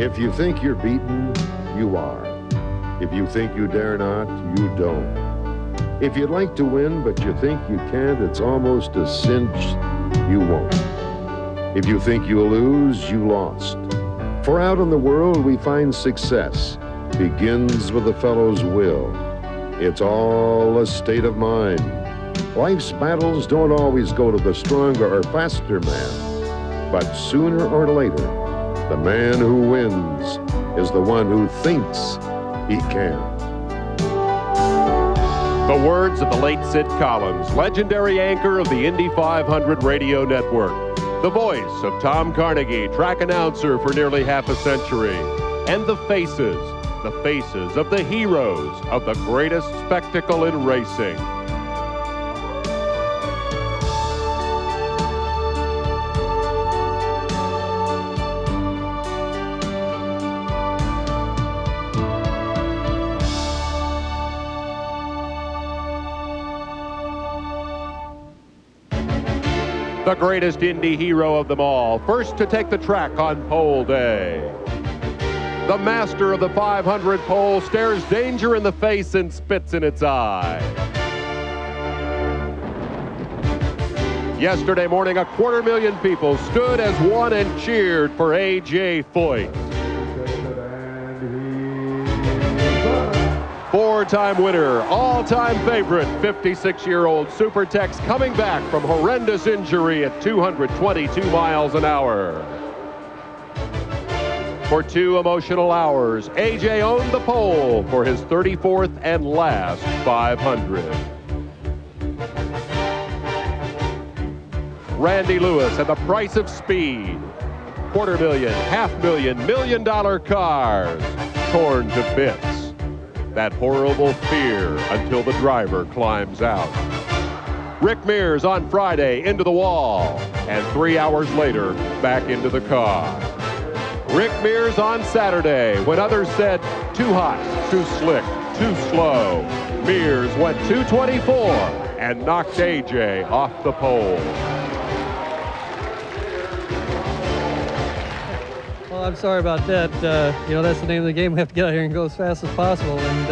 If you think you're beaten, you are. If you think you dare not, you don't. If you'd like to win, but you think you can't, it's almost a cinch you won't. If you think you'll lose, you lost. For out in the world we find success begins with a fellow's will. It's all a state of mind. Life's battles don't always go to the stronger or faster man, but sooner or later, the man who wins is the one who thinks he can. The words of the late Sid Collins, legendary anchor of the Indy 500 radio network. The voice of Tom Carnegie, track announcer for nearly half a century. And the faces of the heroes of the greatest spectacle in racing. The greatest Indy hero of them all, first to take the track on pole day. The master of the 500 pole stares danger in the face and spits in its eye. Yesterday morning, 250,000 people stood as one and cheered for A.J. Foyt. Four-time winner, all-time favorite, 56-year-old Super Tex coming back from horrendous injury at 222 miles an hour. For 2 emotional hours, A.J. owned the pole for his 34th and last 500. Randy Lewis and the price of speed. $250,000, $500,000, $1 million cars torn to bits. That horrible fear until the driver climbs out. Rick Mears on Friday into the wall, and 3 hours later, back into the car. Rick Mears on Saturday, when others said, too hot, too slick, too slow. Mears went 224 and knocked A.J. off the pole. Well, I'm sorry about that. That's the name of the game. We have to get out here and go as fast as possible. And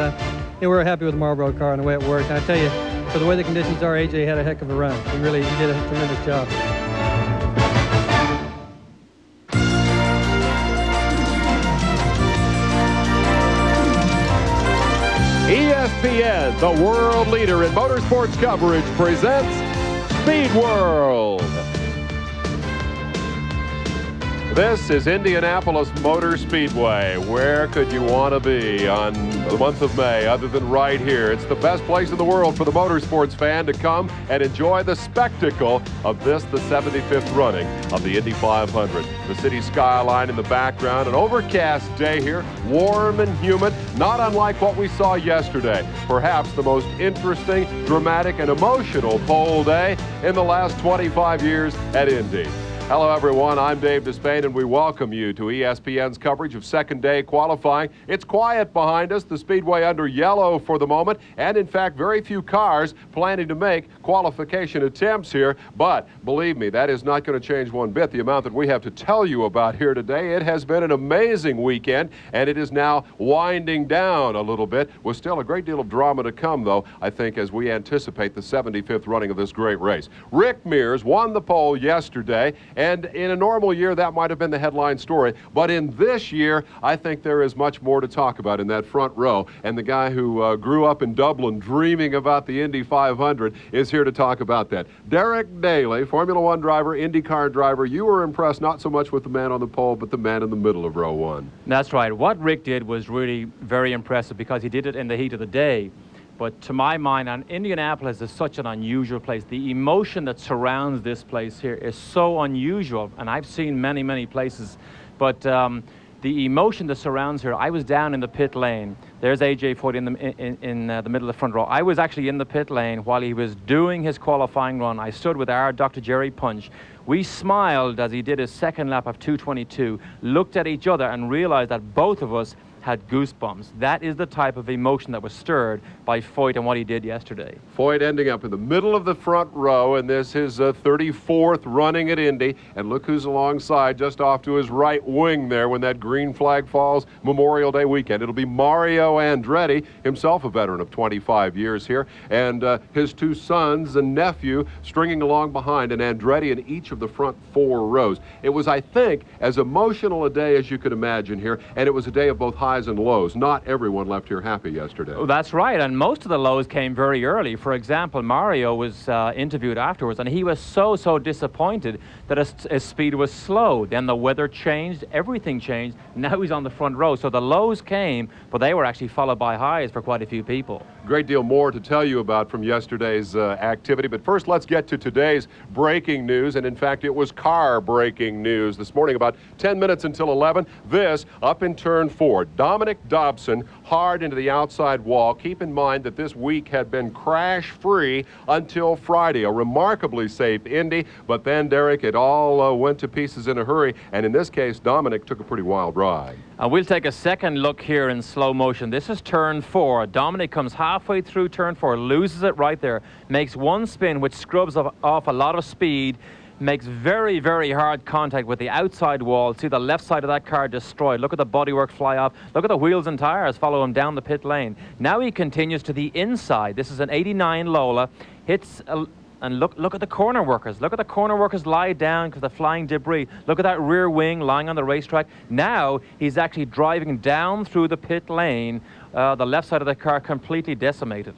we're happy with the Marlboro car and the way it worked. And I tell you, for the way the conditions are, A.J. had a heck of a run. He did a tremendous job. ESPN, the world leader in motorsports coverage, presents Speed World. This is Indianapolis Motor Speedway. Where could you want to be on the month of May other than right here? It's the best place in the world for the motorsports fan to come and enjoy the spectacle of this, the 75th running of the Indy 500. The city skyline in the background, an overcast day here, warm and humid, not unlike what we saw yesterday. Perhaps the most interesting, dramatic, and emotional pole day in the last 25 years at Indy. Hello, everyone. I'm Dave Despain, and we welcome you to ESPN's coverage of second day qualifying. It's quiet behind us, the speedway under yellow for the moment, and in fact, very few cars planning to make qualification attempts here. But believe me, that is not going to change one bit the amount that we have to tell you about here today. It has been an amazing weekend, and it is now winding down a little bit, with still a great deal of drama to come, though, I think, as we anticipate the 75th running of this great race. Rick Mears won the pole yesterday. And in a normal year, that might have been the headline story. But in this year, I think there is much more to talk about in that front row. And the guy who grew up in Dublin dreaming about the Indy 500 is here to talk about that. Derek Daly, Formula One driver, IndyCar driver. You were impressed not so much with the man on the pole, but the man in the middle of row one. That's right. What Rick did was really very impressive because he did it in the heat of the day. But to my mind, Indianapolis is such an unusual place. The emotion that surrounds this place here is so unusual, and I've seen many, many places. But the emotion that surrounds here, I was down in the pit lane. There's A.J. Foyt in the middle of the front row. I was actually in the pit lane while he was doing his qualifying run. I stood with our Dr. Jerry Punch. We smiled as he did his second lap of 222, looked at each other and realized that both of us had goosebumps. That is the type of emotion that was stirred by Foyt and what he did yesterday. Foyt ending up in the middle of the front row, and this is his 34th running at Indy. And look who's alongside, just off to his right wing there when that green flag falls Memorial Day weekend. It'll be Mario Andretti, himself a veteran of 25 years here, and his two sons and nephew stringing along behind, and Andretti in each of the front 4 rows. It was, I think, as emotional a day as you could imagine here, and it was a day of both highs and lows. Not everyone left here happy yesterday. Oh, that's right, and most of the lows came very early. For example, Mario was interviewed afterwards, and he was so disappointed that his speed was slow. Then the weather changed, everything changed. Now he's on the front row. So the lows came, but they were actually followed by highs for quite a few people. Great deal more to tell you about from yesterday's activity, but first let's get to today's breaking news, and in fact it was car breaking news this morning about 10 minutes until 11. This up in turn 4, Dominic Dobson hard into the outside wall. Keep in mind that this week had been crash free until Friday, a remarkably safe Indy, but then Derek, it all went to pieces in a hurry, and in this case Dominic took a pretty wild ride. We'll take a second look here in slow motion. This is turn 4. Dominic comes halfway through turn 4, loses it right there, makes one spin which scrubs off a lot of speed, makes very hard contact with the outside wall. See the left side of that car destroyed. Look at the bodywork fly off. Look at the wheels and tires follow him down the pit lane. Now he continues to the inside. This is an 89 Lola. Hits and look at the corner workers. Look at the corner workers lie down because of the flying debris. Look at that rear wing lying on the racetrack. Now he's actually driving down through the pit lane, the left side of the car completely decimated.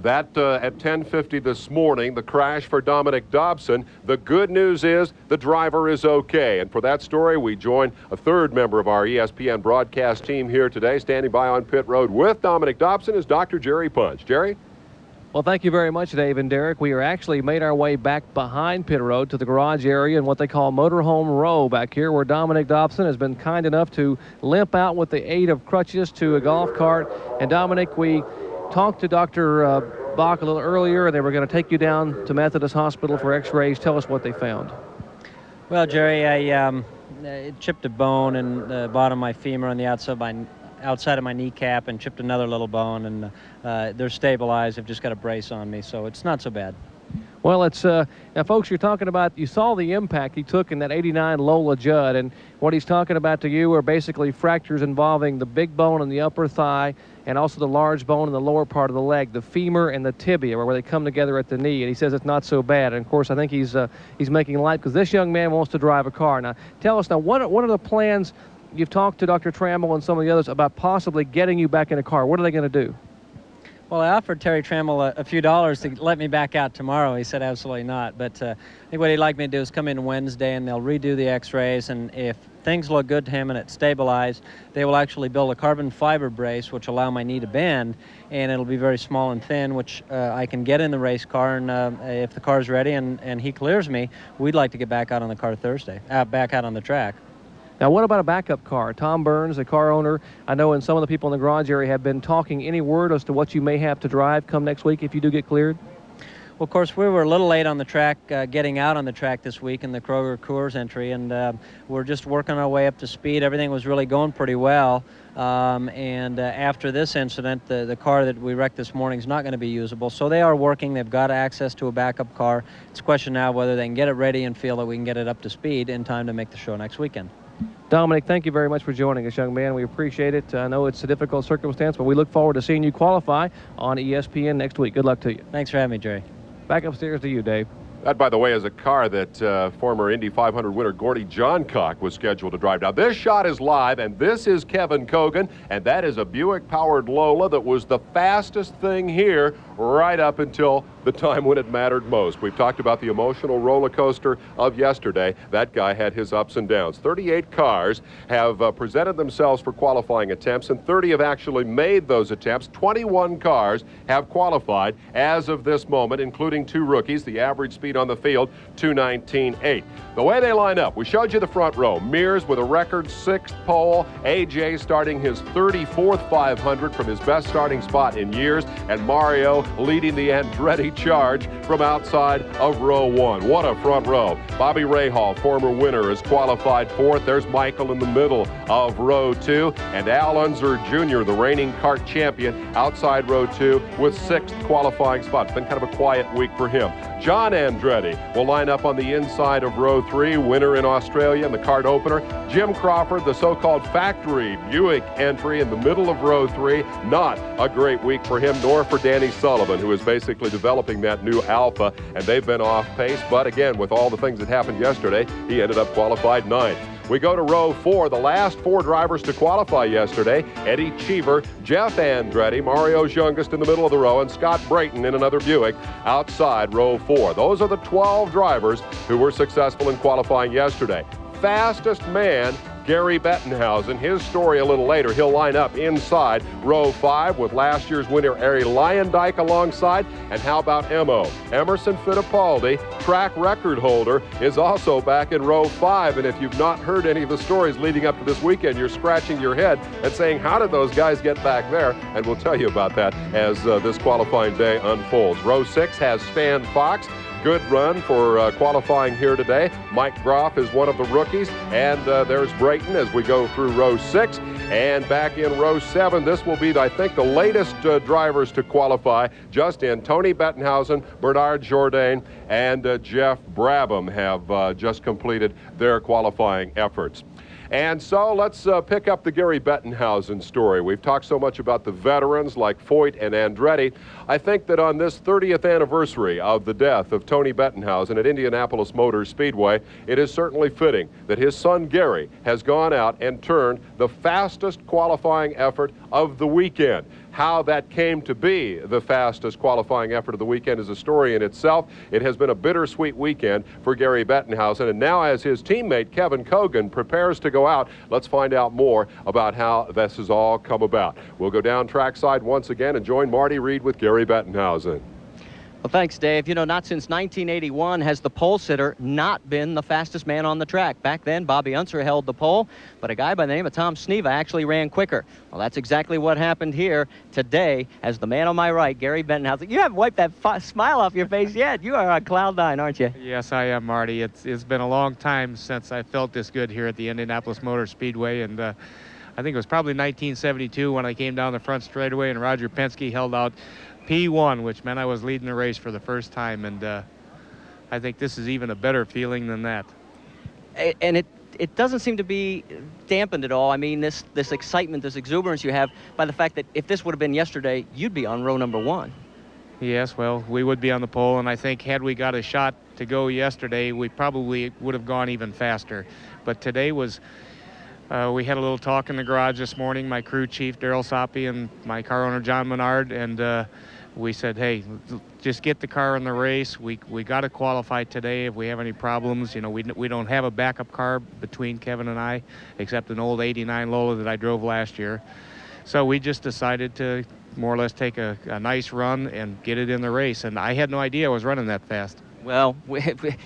That at 10:50 this morning, the crash for Dominic Dobson. The good news is the driver is okay. And for that story, we join a third member of our ESPN broadcast team here today. Standing by on pit road with Dominic Dobson is Dr. Jerry Punch. Jerry? Well, thank you very much, Dave and Derek. We are actually made our way back behind pit road to the garage area in what they call motorhome row back here, where Dominic Dobson has been kind enough to limp out with the aid of crutches to a golf cart. And Dominic, we talked to Dr. Bach a little earlier, and they were going to take you down to Methodist Hospital for x-rays. Tell us what they found. Well, Jerry, I chipped a bone in the bottom of my femur on the outside of my kneecap, and chipped another little bone, and they're stabilized. I've just got a brace on me, so it's not so bad. Well, it's now, folks, you're talking about, you saw the impact he took in that 89 Lola Judd, and what he's talking about to you are basically fractures involving the big bone in the upper thigh and also the large bone in the lower part of the leg, the femur and the tibia, where they come together at the knee. And he says it's not so bad. And of course, I think he's making light because this young man wants to drive a car. Now, tell us now, what are the plans? You've talked to Dr. Trammell and some of the others about possibly getting you back in a car. What are they going to do? Well, I offered Terry Trammell a few dollars to let me back out tomorrow. He said absolutely not. But I think what he'd like me to do is come in Wednesday, and they'll redo the x-rays. And if things look good to him and it's stabilized, they will actually build a carbon fiber brace, which will allow my knee to bend. And it'll be very small and thin, which I can get in the race car. And if the car's ready and he clears me, we'd like to get back out on the car Thursday, back out on the track. Now, what about a backup car? Tom Burns, the car owner, I know, and some of the people in the garage area have been talking. Any word as to what you may have to drive come next week if you do get cleared? Well, of course, we were a little late on the track, getting out on the track this week in the Kroger Coors entry, and we're just working our way up to speed. Everything was really going pretty well. And after this incident, the car that we wrecked this morning is not going to be usable. So they are working. They've got access to a backup car. It's a question now whether they can get it ready and feel that we can get it up to speed in time to make the show next weekend. Dominic, thank you very much for joining us, young man. We appreciate it. I know it's a difficult circumstance, but we look forward to seeing you qualify on ESPN next week. Good luck to you. Thanks for having me, Jerry. Back upstairs to you, Dave. That, by the way, is a car that former Indy 500 winner Gordy Johncock was scheduled to drive. Now, this shot is live, and this is Kevin Cogan, and that is a Buick-powered Lola that was the fastest thing here right up until the time when it mattered most. We've talked about the emotional roller coaster of yesterday. That guy had his ups and downs. 38 cars have presented themselves for qualifying attempts, and 30 have actually made those attempts. 21 cars have qualified as of this moment, including 2 rookies. The average speed on the field, 2:19.8. The way they line up, we showed you the front row. Mears with a record 6th pole. AJ starting his 34th 500 from his best starting spot in years. And Mario leading the Andretti charge from outside of row 1. What a front row. Bobby Rahal, former winner, is qualified 4th. There's Michael in the middle of row 2. And Al Unser Jr., the reigning kart champion, outside row 2 with 6th qualifying spot. It's been kind of a quiet week for him. John Andretti will line up on the inside of row 3, winner in Australia in the kart opener. Jim Crawford, the so-called factory Buick entry in the middle of row 3. Not a great week for him, nor for Danny Sullivan, who is basically developing that new Alpha, and they've been off pace. But again, with all the things that happened yesterday, he ended up qualified 9th. We go to row 4, the last 4 drivers to qualify yesterday. Eddie Cheever, Jeff Andretti, Mario's youngest in the middle of the row, and Scott Brayton in another Buick outside row 4. Those are the 12 drivers who were successful in qualifying yesterday. Fastest man, Gary Bettenhausen. His story a little later. He'll line up inside row 5 with last year's winner Ari Lyondike alongside. And how about Emerson Fittipaldi, track record holder, is also back in row 5. And if you've not heard any of the stories leading up to this weekend, you're scratching your head and saying, how did those guys get back there? And we'll tell you about that as this qualifying day unfolds. Row 6 has Stan Fox. Good run for qualifying here today. Mike Groff is one of the rookies, and there's Brayton as we go through row 6. And back in row 7, this will be, I think, the latest drivers to qualify just in. Tony Bettenhausen, Bernard Jourdain, and Jeff Brabham have just completed their qualifying efforts. And so let's pick up the Gary Bettenhausen story. We've talked so much about the veterans like Foyt and Andretti. I think that on this 30th anniversary of the death of Tony Bettenhausen at Indianapolis Motor Speedway, it is certainly fitting that his son Gary has gone out and turned the fastest qualifying effort of the weekend. How that came to be the fastest qualifying effort of the weekend is a story in itself. It has been a bittersweet weekend for Gary Bettenhausen, and now as his teammate Kevin Cogan prepares to go out, let's find out more about how this has all come about. We'll go down trackside once again and join Marty Reed with Gary Bettenhausen. Well, thanks, Dave. You know, not since 1981 has the pole sitter not been the fastest man on the track. Back then, Bobby Unser held the pole, but a guy by the name of Tom Sneva actually ran quicker. Well, that's exactly what happened here today as the man on my right, Gary Bettenhausen. You haven't wiped that smile off your face yet. You are on cloud 9, aren't you? Yes, I am, Marty. It's been a long time since I felt this good here at the Indianapolis Motor Speedway, and I think it was probably 1972 when I came down the front straightaway and Roger Penske held out P1, which meant I was leading the race for the first time, and I think this is even a better feeling than that. And it doesn't seem to be dampened at all. I mean, this excitement, this exuberance you have by the fact that if this would have been yesterday, you'd be on row number 1. Yes, well, we would be on the pole, and I think had we got a shot to go yesterday, we probably would have gone even faster. But today was... we had a little talk in the garage this morning, my crew chief, Darrell Soppy, and my car owner, John Menard, and we said, hey, just get the car in the race. We got to qualify today if we have any problems. You know, we don't have a backup car between Kevin and I, except an old 89 Lola that I drove last year. So we just decided to more or less take a nice run and get it in the race, and I had no idea I was running that fast. Well,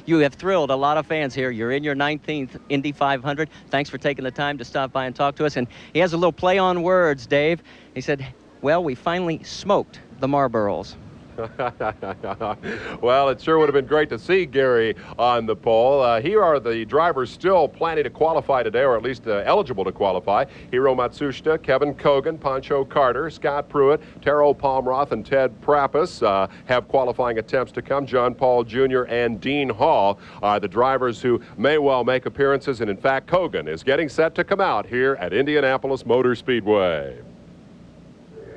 you have thrilled a lot of fans here. You're in your 19th Indy 500. Thanks for taking the time to stop by and talk to us. And he has a little play on words, Dave. He said, well, we finally smoked the Marlboros. Well, it sure would have been great to see Gary on the pole. Here are the drivers still planning to qualify today, or at least eligible to qualify. Hiro Matsushita, Kevin Cogan, Pancho Carter, Scott Pruitt, Taro Palmroth, and Ted Prappus have qualifying attempts to come. John Paul Jr. and Dean Hall are the drivers who may well make appearances, and in fact, Cogan is getting set to come out here at Indianapolis Motor Speedway.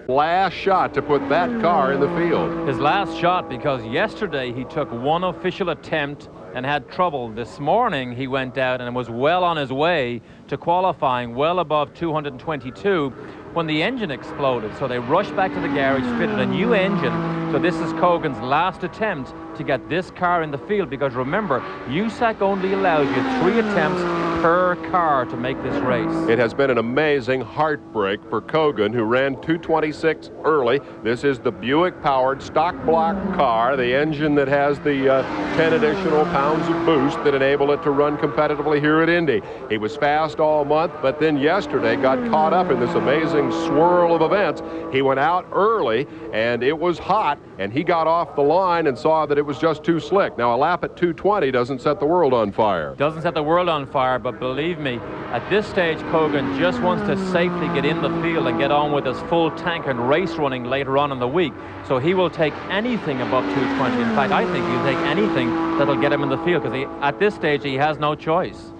Last shot to put that car in the field. His last shot, because yesterday he took one official attempt and had trouble. This morning he went out and was well on his way to qualifying well above 222 when the engine exploded. So they rushed back to the garage, fitted a new engine. So this is Cogan's last attempt to get this car in the field, because remember, USAC only allows you 3 attempts per car to make this race. It has been an amazing heartbreak for Cogan, who ran 226 early. This is the Buick-powered stock block car, the engine that has the 10 additional pounds of boost that enable it to run competitively here at Indy. He was fast all month, but then yesterday got caught up in this amazing swirl of events. He went out early, and it was hot, and he got off the line and saw that it was just too slick. Now, a lap at 220 doesn't set the world on fire. Doesn't set the world on fire, but believe me, at this stage, Cogan just wants to safely get in the field and get on with his full tank and race running later on in the week. So he will take anything above 220. In fact, I think he'll take anything that'll get him in the field, because at this stage, he has no choice.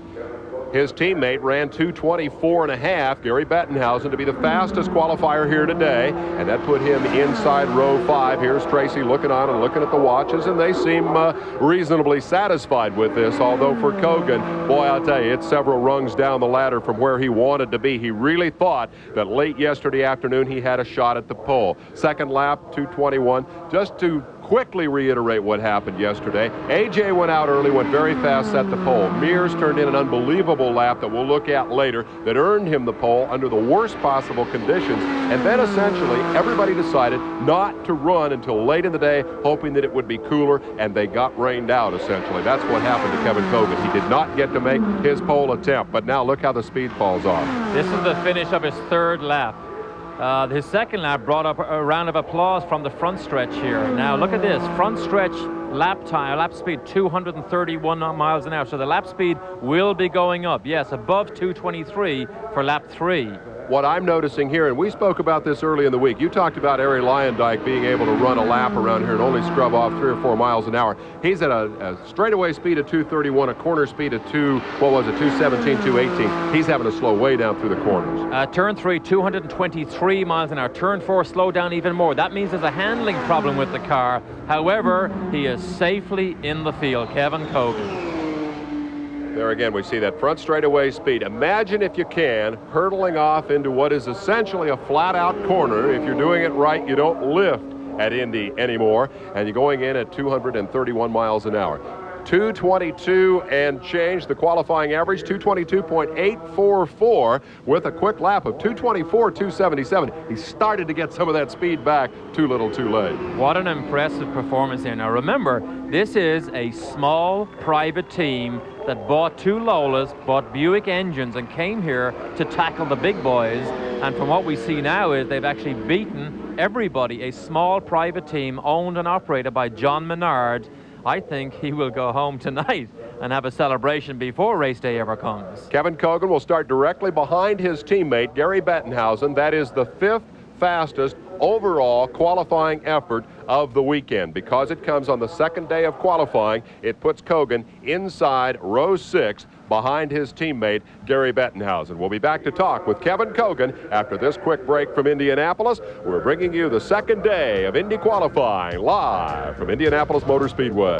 His teammate ran 224.5, Gary Bettenhausen, to be the fastest qualifier here today, and that put him inside row 5. Here's Tracy looking on and looking at the watches, and they seem reasonably satisfied with this, although for Cogan, boy, I'll tell you, it's several rungs down the ladder from where he wanted to be. He really thought that late yesterday afternoon he had a shot at the pole. Second lap, 221. Just to quickly reiterate what happened yesterday, AJ went out early, went very fast, set the pole. Mears turned in an unbelievable lap that we'll look at later that earned him the pole under the worst possible conditions, and then essentially everybody decided not to run until late in the day, hoping that it would be cooler, and they got rained out essentially. That's what happened to Kevin Cogan. He did not get to make his pole attempt, but now look how the speed falls off. This is the finish of his 3rd lap. His second lap brought up a round of applause from the front stretch here. Now look at this, front stretch lap time, lap speed 231 miles an hour. So the lap speed will be going up. Yes, above 223 for lap 3. What I'm noticing here, and we spoke about this early in the week, you talked about Ari Lyondike being able to run a lap around here and only scrub off 3 or 4 miles an hour. He's at a straightaway speed of 231, a corner speed of 217, 218. He's having to slow way down through the corners. Turn 3, 223 miles an hour. Turn 4, slow down even more. That means there's a handling problem with the car. However, he is safely in the field, Kevin Cogan. There again, we see that front straightaway speed. Imagine, if you can, hurtling off into what is essentially a flat-out corner. If you're doing it right, you don't lift at Indy anymore, and you're going in at 231 miles an hour. 222 and change, the qualifying average, 222.844 with a quick lap of 224.277. He started to get some of that speed back too little too late. What an impressive performance here. Now remember, this is a small private team that bought 2 Lolas, bought Buick engines, and came here to tackle the big boys. And from what we see now is they've actually beaten everybody. A small private team owned and operated by John Menard. I think he will go home tonight and have a celebration before race day ever comes. Kevin Cogan will start directly behind his teammate, Gary Bettenhausen. That is the 5th fastest overall qualifying effort of the weekend. Because it comes on the 2nd day of qualifying, it puts Cogan inside row 6 behind his teammate, Gary Bettenhausen. We'll be back to talk with Kevin Cogan after this quick break from Indianapolis. We're bringing you the 2nd day of Indy qualifying live from Indianapolis Motor Speedway.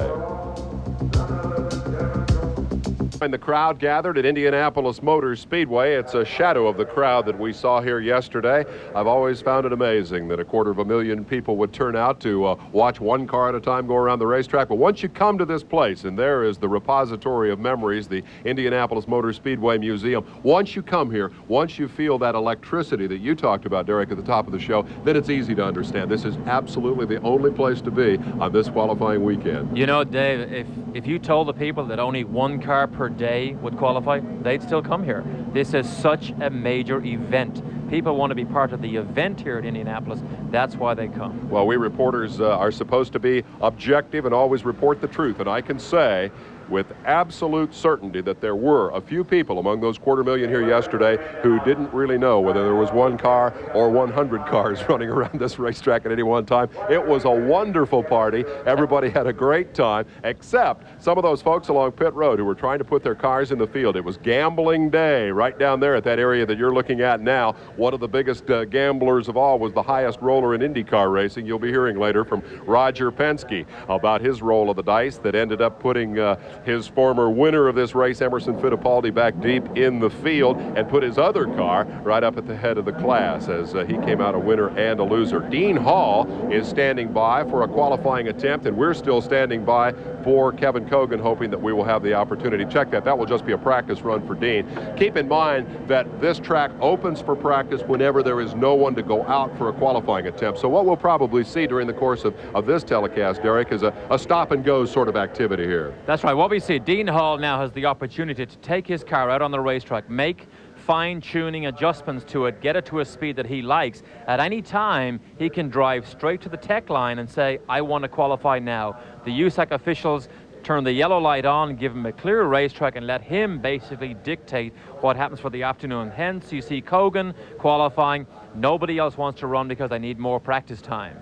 And the crowd gathered at Indianapolis Motor Speedway. It's a shadow of the crowd that we saw here yesterday. I've always found it amazing that 250,000 people would turn out to watch one car at a time go around the racetrack. But once you come to this place, and there is the repository of memories, the Indianapolis Motor Speedway Museum, once you come here, once you feel that electricity that you talked about, Derek, at the top of the show, then it's easy to understand. This is absolutely the only place to be on this qualifying weekend. You know, Dave, if you told the people that only 1 car per day would qualify, they'd still come here. This is such a major event. People want to be part of the event here at Indianapolis. That's why they come. Well, we reporters are supposed to be objective and always report the truth, and I can say with absolute certainty that there were a few people among those 250,000 here yesterday who didn't really know whether there was 1 car or 100 cars running around this racetrack at any one time. It was a wonderful party. Everybody had a great time, except some of those folks along pit road who were trying to put their cars in the field. It was gambling day right down there at that area that you're looking at now. One of the biggest gamblers of all was the highest roller in IndyCar racing. You'll be hearing later from Roger Penske about his roll of the dice that ended up putting his former winner of this race, Emerson Fittipaldi, back deep in the field and put his other car right up at the head of the class as he came out a winner and a loser. Dean Hall is standing by for a qualifying attempt, and we're still standing by for Kevin Cogan, hoping that we will have the opportunity. Check that. That will just be a practice run for Dean. Keep in mind that this track opens for practice whenever there is no one to go out for a qualifying attempt. So what we'll probably see during the course of this telecast, Derek, is a stop-and-go sort of activity here. That's right. What we see, Dean Hall now has the opportunity to take his car out on the racetrack, make fine-tuning adjustments to it, get it to a speed that he likes. At any time, he can drive straight to the tech line and say, I want to qualify now. The USAC officials turn the yellow light on, give him a clear racetrack, and let him basically dictate what happens for the afternoon. Hence, you see Cogan qualifying. Nobody else wants to run because they need more practice time.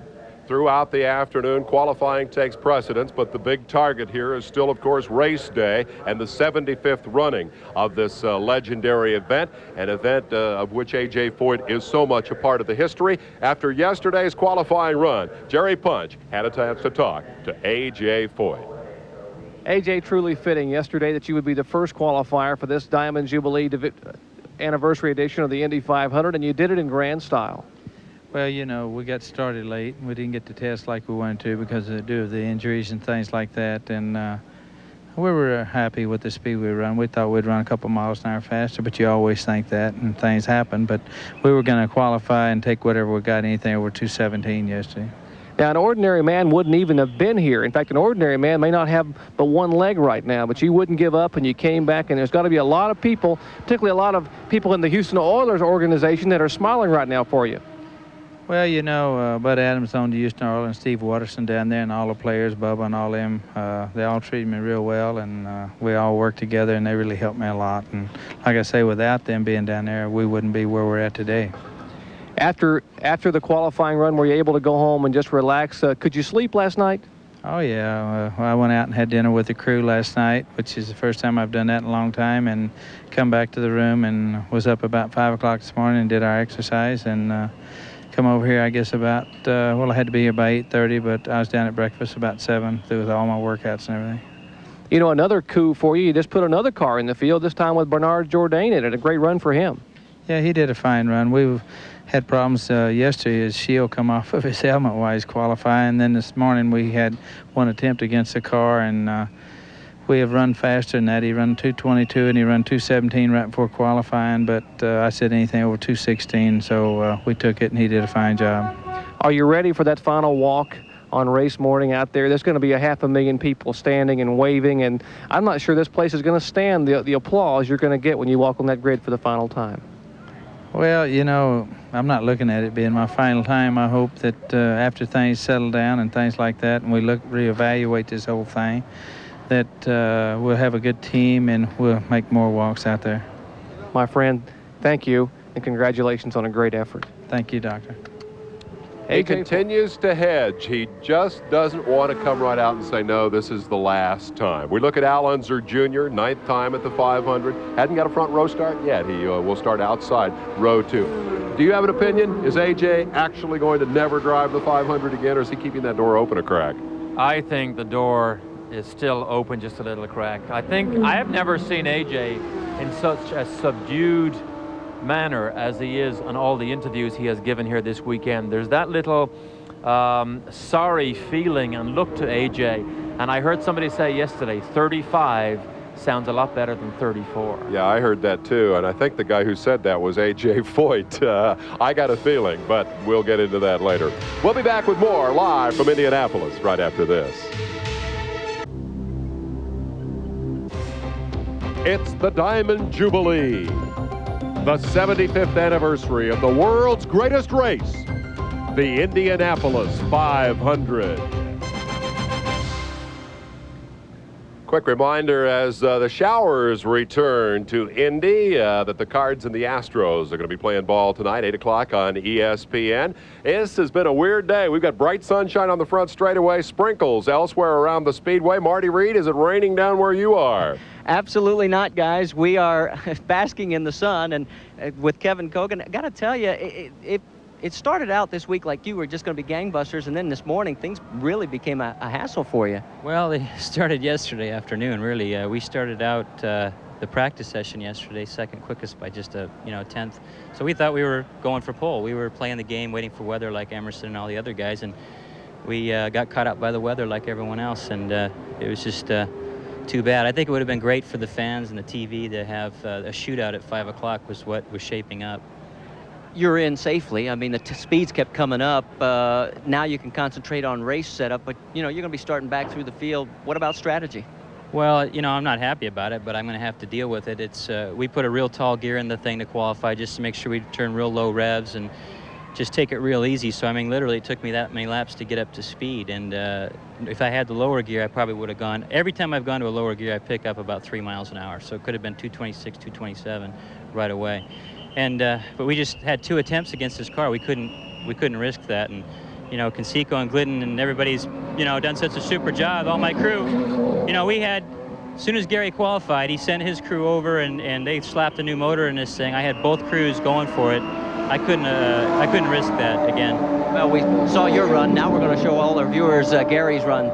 Throughout the afternoon, qualifying takes precedence, but the big target here is still, of course, race day and the 75th running of this legendary event, an event of which A.J. Foyt is so much a part of the history. After yesterday's qualifying run, Jerry Punch had a chance to talk to A.J. Foyt. A.J., truly fitting yesterday that you would be the first qualifier for this Diamond Jubilee anniversary edition of the Indy 500, and you did it in grand style. Well, you know, we got started late. We didn't get to test like we wanted to because of the injuries and things like that. And we were happy with the speed we run. We thought we'd run a couple miles an hour faster, but you always think that, and things happen. But we were going to qualify and take whatever we got, anything over 217 yesterday. Now, an ordinary man wouldn't even have been here. In fact, an ordinary man may not have but one leg right now, but you wouldn't give up, and you came back, and there's got to be a lot of people, particularly a lot of people in the Houston Oilers organization, that are smiling right now for you. Well, you know, Bud Adams owned the Houston Oilers, and Steve Watterson down there, and all the players, Bubba and all them, they all treated me real well, and we all worked together, and they really helped me a lot. And like I say, without them being down there, we wouldn't be where we're at today. After the qualifying run, were you able to go home and just relax? Could you sleep last night? Oh, yeah. I went out and had dinner with the crew last night, which is the first time I've done that in a long time, and come back to the room and was up about 5 o'clock this morning and did our exercise, and come over here, I guess, about, well, I had to be here by 8:30, but I was down at breakfast about 7 through with all my workouts and everything. You know, another coup for you, you just put another car in the field, this time with Bernard Jourdain in it. A great run for him. Yeah, he did a fine run. We've had problems yesterday. His shield come off of his helmet while he's qualifying. Then this morning we had one attempt against the car, and we have run faster than that. He run 222 and he run 217 right before qualifying, but I said anything over 216, so we took it, and he did a fine job. Are you ready for that final walk on race morning out there? There's going to be 500,000 people standing and waving, and I'm not sure this place is going to stand the applause you're going to get when you walk on that grid for the final time. Well, you know, I'm not looking at it being my final time. I hope that after things settle down and things like that, and we reevaluate this whole thing, that we'll have a good team and we'll make more walks out there. My friend, thank you, and congratulations on a great effort. Thank you, Doctor. He continues to hedge. He just doesn't want to come right out and say, no, this is the last time. We look at Al Unser Jr., 9th time at the 500. Hadn't got a front row start yet. He will start outside row 2. Do you have an opinion? Is A.J. actually going to never drive the 500 again, or is he keeping that door open a crack? I think the door is still open just a little crack. I have never seen A.J. in such a subdued manner as he is on all the interviews he has given here this weekend. There's that little sorry feeling and look to A.J. And I heard somebody say yesterday, 35 sounds a lot better than 34. Yeah, I heard that too, and I think the guy who said that was A.J. Foyt. I got a feeling, but we'll get into that later. We'll be back with more live from Indianapolis right after this. It's the Diamond Jubilee, the 75th anniversary of the world's greatest race, the Indianapolis 500. Quick reminder as the Showers return to Indy that the Cards and the Astros are going to be playing ball tonight, 8 o'clock on ESPN. This has been a weird day. We've got bright sunshine on the front straightaway, sprinkles elsewhere around the speedway. Marty Reed, is it raining down where you are? Absolutely not, guys. We are basking in the sun, and with Kevin Cogan, I got to tell you, it started out this week like you were just going to be gangbusters, and then this morning things really became a hassle for you. Well, they started yesterday afternoon, really. We started out the practice session yesterday, second quickest by just a 10th. So we thought we were going for pole. We were playing the game, waiting for weather like Emerson and all the other guys, and we got caught up by the weather like everyone else, and it was just too bad. I think it would have been great for the fans and the TV to have a shootout at 5 o'clock was what was shaping up. You're in safely. I mean, the speeds kept coming up. Now you can concentrate on race setup, but you're going to be starting back through the field. What about strategy? Well, I'm not happy about it, but I'm going to have to deal with it. It's we put a real tall gear in the thing to qualify just to make sure we turn real low revs and just take it real easy. So, I mean, literally it took me that many laps to get up to speed. And if I had the lower gear, I probably would have gone. Every time I've gone to a lower gear, I pick up about 3 miles an hour. So it could have been 226, 227 right away. And but we just had 2 attempts against this car. We couldn't risk that. And Conseco and Glidden and everybody's done such a super job. All my crew, we had. As soon as Gary qualified, he sent his crew over and they slapped a new motor in this thing. I had both crews going for it. I couldn't risk that again. Well, we saw your run. Now we're going to show all our viewers Gary's run.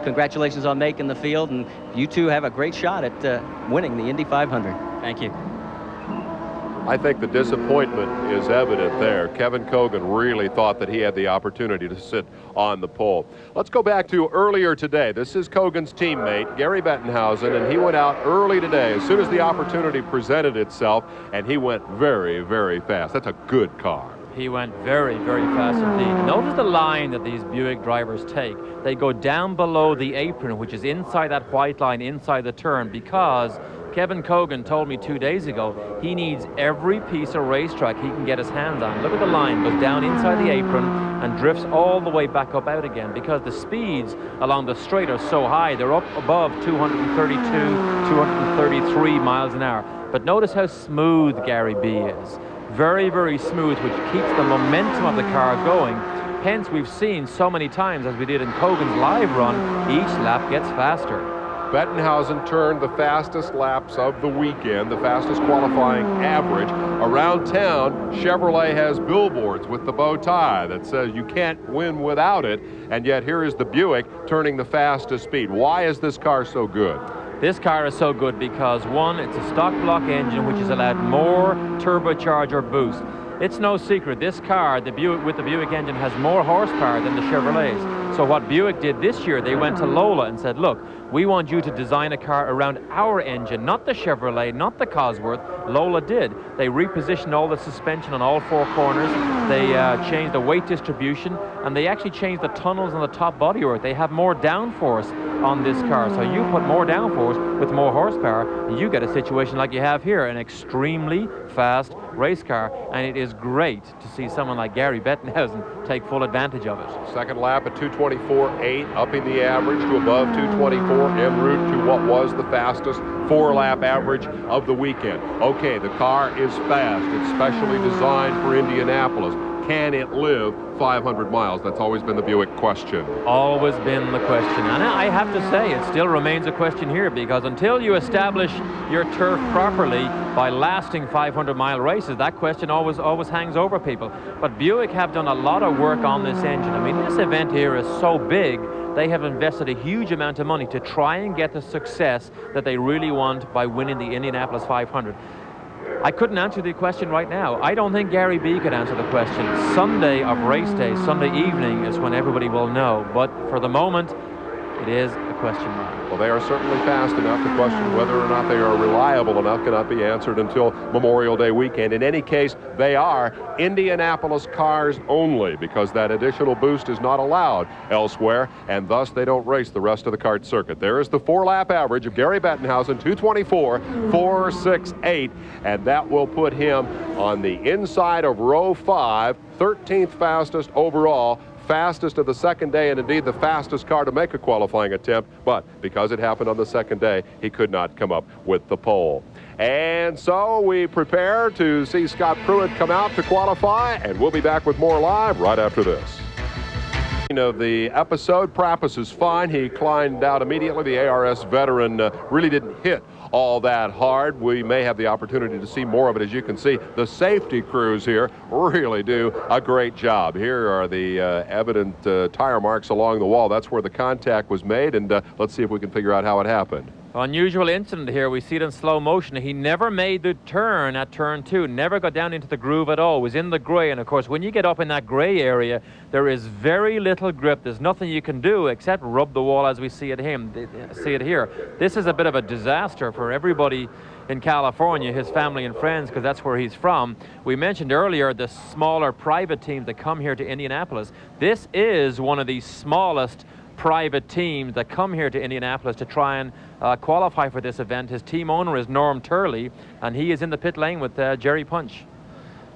Congratulations on making the field, and you two have a great shot at winning the Indy 500. Thank you. I think the disappointment is evident there. Kevin Cogan really thought that he had the opportunity to sit on the pole. Let's go back to earlier today. This is Cogan's teammate, Gary Bettenhausen, and he went out early today as soon as the opportunity presented itself, and he went very, very fast. That's a good car. He went very, very fast indeed. Notice the line that these Buick drivers take. They go down below the apron, which is inside that white line, inside the turn, because Kevin Cogan told me 2 days ago he needs every piece of racetrack he can get his hands on. Look at the line, goes down inside the apron and drifts all the way back up out again, because the speeds along the straight are so high. They're up above 232, 233 miles an hour. But notice how smooth Gary B is. Very, very smooth, which keeps the momentum of the car going. Hence, we've seen so many times, as we did in Cogan's live run, each lap gets faster. Bettenhausen turned the fastest laps of the weekend, the fastest qualifying average. Around town, Chevrolet has billboards with the bow tie that says you can't win without it, and yet here is the Buick turning the fastest speed. Why is this car so good? This car is so good because, one, it's a stock block engine which has allowed more turbocharge or boost. It's no secret, this car, the Buick with the Buick engine, has more horsepower than the Chevrolets. So what Buick did this year, they went to Lola and said, look, we want you to design a car around our engine, not the Chevrolet, not the Cosworth. Lola did. They repositioned all the suspension on all 4 corners. They changed the weight distribution, and they actually changed the tunnels on the top bodywork. They have more downforce on this car. So you put more downforce with more horsepower, and you get a situation like you have here, an extremely fast race car, and it is great to see someone like Gary Bettenhausen take full advantage of it. Second lap at 224.8, upping the average to above 224 en route to what was the fastest 4-lap average of the weekend. Okay, the car is fast. It's specially designed for Indianapolis. Can it live 500 miles? That's always been the Buick question. Always been the question. And I have to say, it still remains a question here, because until you establish your turf properly by lasting 500-mile races, that question always hangs over people. But Buick have done a lot of work on this engine. I mean, this event here is so big, they have invested a huge amount of money to try and get the success that they really want by winning the Indianapolis 500. I couldn't answer the question right now. I don't think Gary B could answer the question. Sunday of race day, Sunday evening, is when everybody will know. But for the moment, it is a question mark. Well, they are certainly fast enough. The question whether or not they are reliable enough cannot be answered until Memorial Day weekend. In any case, they are Indianapolis cars only, because that additional boost is not allowed elsewhere, and thus they don't race the rest of the kart circuit. There is the 4-lap average of Gary Bettenhausen, 224.468, and that will put him on the inside of row 5, 13th fastest overall, fastest of the second day, and indeed the fastest car to make a qualifying attempt, but because it happened on the second day, he could not come up with the pole. And so we prepare to see Scott Pruitt come out to qualify, and we'll be back with more live right after this. The episode, Prapus is fine. He climbed out immediately. The ARS veteran really didn't hit all that hard. We may have the opportunity to see more of it. As you can see, the safety crews here really do a great job. Here are the evident tire marks along the wall. That's where the contact was made, and let's see if we can figure out how it happened. Unusual incident here. We see it in slow motion. He never made the turn at turn 2, never got down into the groove at all, was in the gray. And of course, when you get up in that gray area, there is very little grip. There's nothing you can do except rub the wall as we see it here. This is a bit of a disaster for everybody in California, his family and friends, because that's where he's from. We mentioned earlier the smaller private teams that come here to Indianapolis. This is one of the smallest private teams that come here to Indianapolis to try and qualify for this event. His team owner is Norm Turley, and he is in the pit lane with Jerry Punch.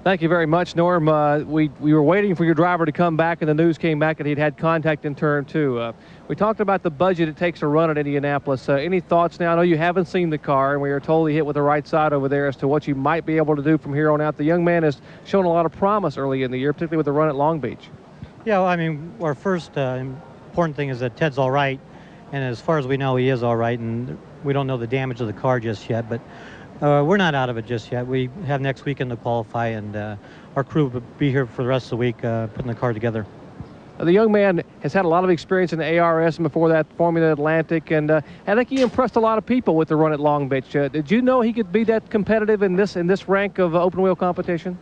Thank you very much, Norm. We were waiting for your driver to come back, and the news came back that he'd had contact in turn 2. We talked about the budget it takes to run at Indianapolis. Any thoughts now? I know you haven't seen the car, and we are told he hit with the right side over there as to what you might be able to do from here on out. The young man has shown a lot of promise early in the year, particularly with the run at Long Beach. Yeah, well, I mean, our first important thing is that Ted's all right, and as far as we know, he is all right, and we don't know the damage of the car just yet, but we're not out of it just yet. We have next weekend to qualify, and our crew will be here for the rest of the week putting the car together. The young man has had a lot of experience in the ARS and before that Formula Atlantic, and I think he impressed a lot of people with the run at Long Beach. Did you know he could be that competitive in this rank of open wheel competition?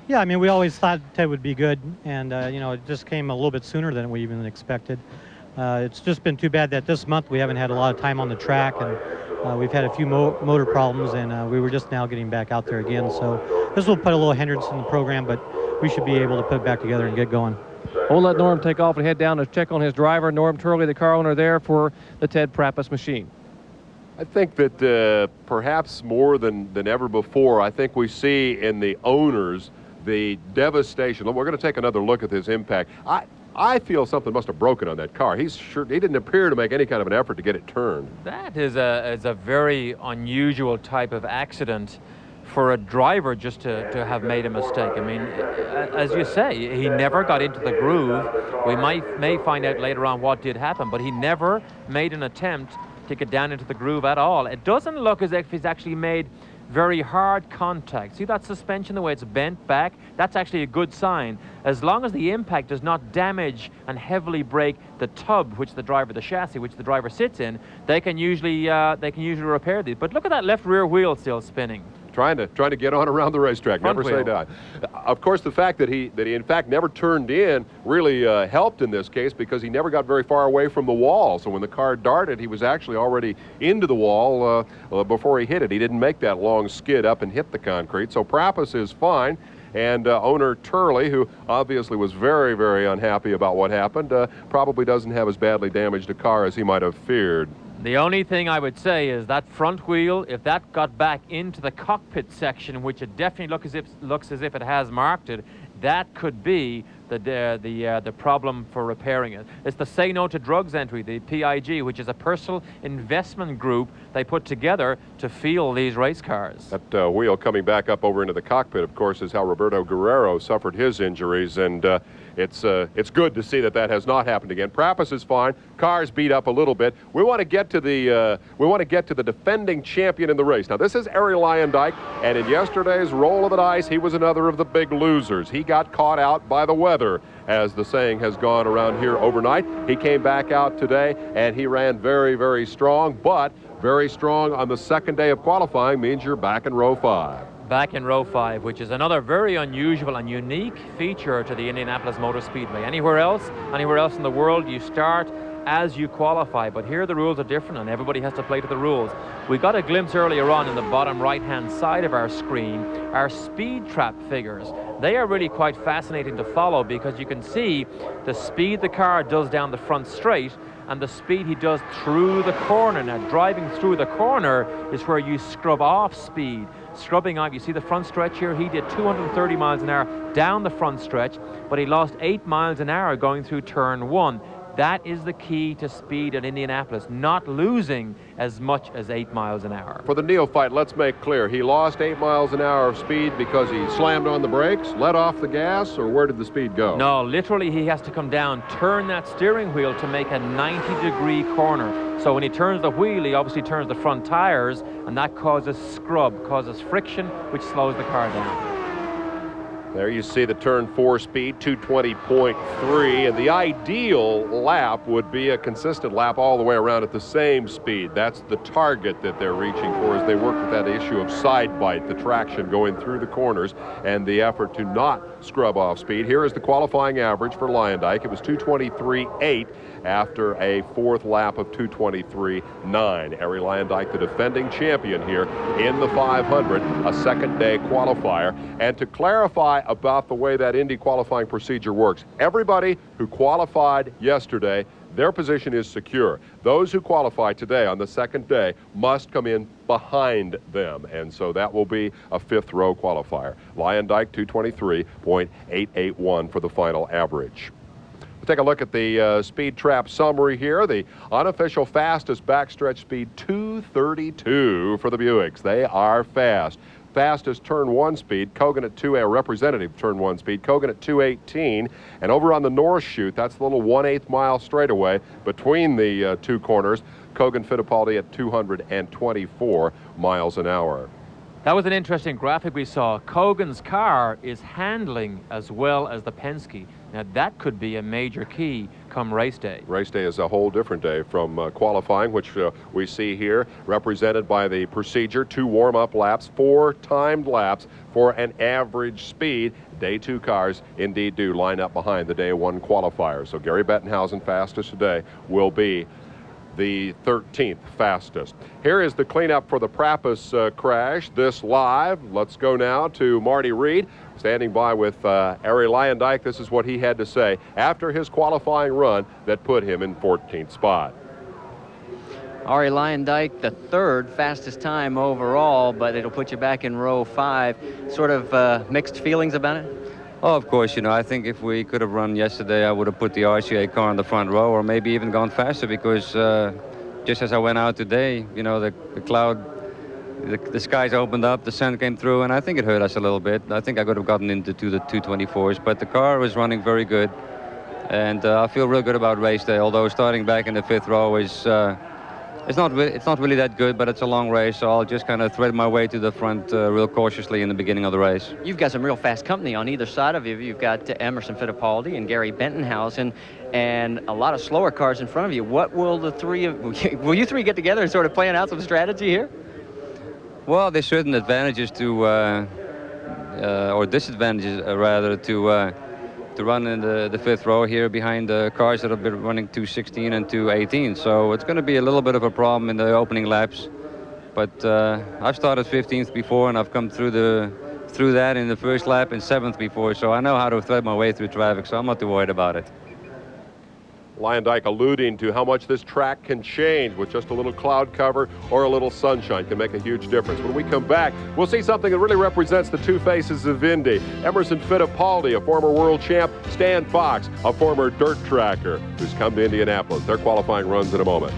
Yeah, I mean, we always thought Ted would be good, and you know, it just came a little bit sooner than we even expected. It's just been too bad that this month we haven't had a lot of time on the track, and we've had a few motor problems, and we were just now getting back out there again. So this will put a little hindrance in the program, but we should be able to put it back together and get going. We'll let Norm take off and head down to check on his driver, Norm Turley, the car owner there for the Ted Prappas machine. I think that perhaps more than ever before, I think we see in the owners the devastation. We're going to take another look at this impact. I feel something must have broken on that car. He didn't appear to make any kind of an effort to get it turned. That is a very unusual type of accident for a driver just to have made a mistake. I mean, as you say, he never got into the groove. We may find out later on what did happen, but he never made an attempt to get down into the groove at all. It doesn't look as if he's actually made very hard contact. See that suspension, the way it's bent back? That's actually a good sign. As long as the impact does not damage and heavily break the tub, the chassis, which the driver sits in, they can usually repair these. But look at that left rear wheel still spinning. Trying to get on around the racetrack. Never say die. Of course, the fact that he in fact never turned in really helped in this case, because he never got very far away from the wall. So when the car darted, he was actually already into the wall before he hit it. He didn't make that long skid up and hit the concrete. So Prappas is fine. And owner Turley, who obviously was very, very unhappy about what happened, probably doesn't have as badly damaged a car as he might have feared. The only thing I would say is that front wheel, if that got back into the cockpit section, which it definitely looks as if it has marked it, that could be the problem for repairing it. It's the Say No to Drugs entry, the PIG, which is a personal investment group they put together to fuel these race cars. That wheel coming back up over into the cockpit, of course, is how Roberto Guerrero suffered his injuries, and it's good to see that has not happened again. Prappas is fine. Car's beat up a little bit. We want to get to the defending champion in the race. Now, this is Ariel Lyondike, and in yesterday's roll of the dice, he was another of the big losers. He got caught out by the weather, as the saying has gone around here overnight. He came back out today, and he ran very, very strong, but very strong on the second day of qualifying means you're back in row 5. Back in row 5, which is another very unusual and unique feature to the Indianapolis Motor Speedway. Anywhere else in the world, you start as you qualify, but here the rules are different and everybody has to play to the rules. We got a glimpse earlier on in the bottom right-hand side of our screen, our speed trap figures. They are really quite fascinating to follow, because you can see the speed the car does down the front straight and the speed he does through the corner. Now, driving through the corner is where you scrub off speed. Scrubbing off, you see the front stretch here, he did 230 miles an hour down the front stretch, but he lost 8 miles an hour going through turn 1. That is the key to speed at Indianapolis, not losing as much as 8 miles an hour. For the neophyte, let's make clear, he lost 8 miles an hour of speed because he slammed on the brakes, let off the gas, or where did the speed go? No, literally he has to come down, turn that steering wheel to make a 90-degree corner. So when he turns the wheel, he obviously turns the front tires, and that causes scrub, causes friction, which slows the car down. There you see the turn 4 speed, 220.3, and the ideal lap would be a consistent lap all the way around at the same speed. That's the target that they're reaching for as they work with that issue of side bite, the traction going through the corners, and the effort to not scrub off speed. Here is the qualifying average for Lyondike. It was 223.8 after a 4th lap of 223.9. Arie Lyondike, the defending champion here in the 500, a second-day qualifier. And to clarify about the way that Indy qualifying procedure works, everybody who qualified yesterday, their position is secure. Those who qualify today on the second day must come in behind them, and so that will be a 5th row qualifier. Lyondike 223.881 for the final average. We'll take a look at the speed trap summary here. The unofficial fastest backstretch speed, 232 for the Buicks. They are fast. Fastest turn 1 speed, Kogan at 2, a representative turn 1 speed, Kogan at 218. And over on the north chute, that's the little 1/8 mile straightaway between the 2 corners, Kogan Fittipaldi at 224 miles an hour. That was an interesting graphic we saw. Kogan's car is handling as well as the Penske. Now that could be a major key come race day. Race day is a whole different day from qualifying, which we see here, represented by the procedure, 2 warm-up laps, 4 timed laps for an average speed. Day 2 cars indeed do line up behind the day 1 qualifier. So Gary Bettenhausen, fastest today, will be the 13th fastest. Here is the cleanup for the Prapus crash, this live. Let's go now to Marty Reed, standing by with Arie Lyondike. This is what he had to say after his qualifying run that put him in 14th spot. Arie Lyondike, the 3rd fastest time overall, but it'll put you back in row 5. Sort of mixed feelings about it? Oh, of course, you know, I think if we could have run yesterday, I would have put the RCA car in the front row or maybe even gone faster because just as I went out today, you know, the cloud, the skies opened up, the sun came through, and I think it hurt us a little bit. I think I could have gotten into the 224s, but the car was running very good. And I feel real good about race day, although starting back in the 5th row is... It's not really that good, but it's a long race, so I'll just kind of thread my way to the front real cautiously in the beginning of the race. You've got some real fast company on either side of you. You've got Emerson Fittipaldi and Gary Bettenhausen and a lot of slower cars in front of you. What will the three of will you three get together and sort of plan out some strategy here? Well, there's certain advantages to, or disadvantages rather, to run in the 5th row here behind the cars that have been running 216 and 218. So it's going to be a little bit of a problem in the opening laps. But I've started 15th before, and I've come through that in the 1st lap and 7th before. So I know how to thread my way through traffic, so I'm not too worried about it. Lyondike alluding to how much this track can change with just a little cloud cover or a little sunshine can make a huge difference. When we come back, we'll see something that really represents the 2 faces of Indy. Emerson Fittipaldi, a former world champ, Stan Fox, a former dirt tracker who's come to Indianapolis. Their qualifying runs in a moment.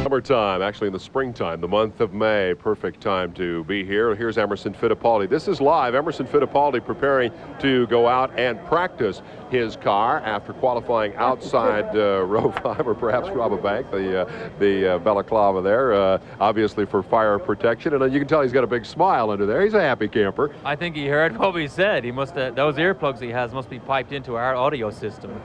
Summertime, actually in the springtime, the month of May, perfect time to be here. Here's Emerson Fittipaldi. This is live. Emerson Fittipaldi preparing to go out and practice his car after qualifying outside row 5, or perhaps Rabobank, the balaclava there, obviously for fire protection. And you can tell he's got a big smile under there. He's a happy camper. I think he heard what we said. He must those earplugs he has must be piped into our audio system.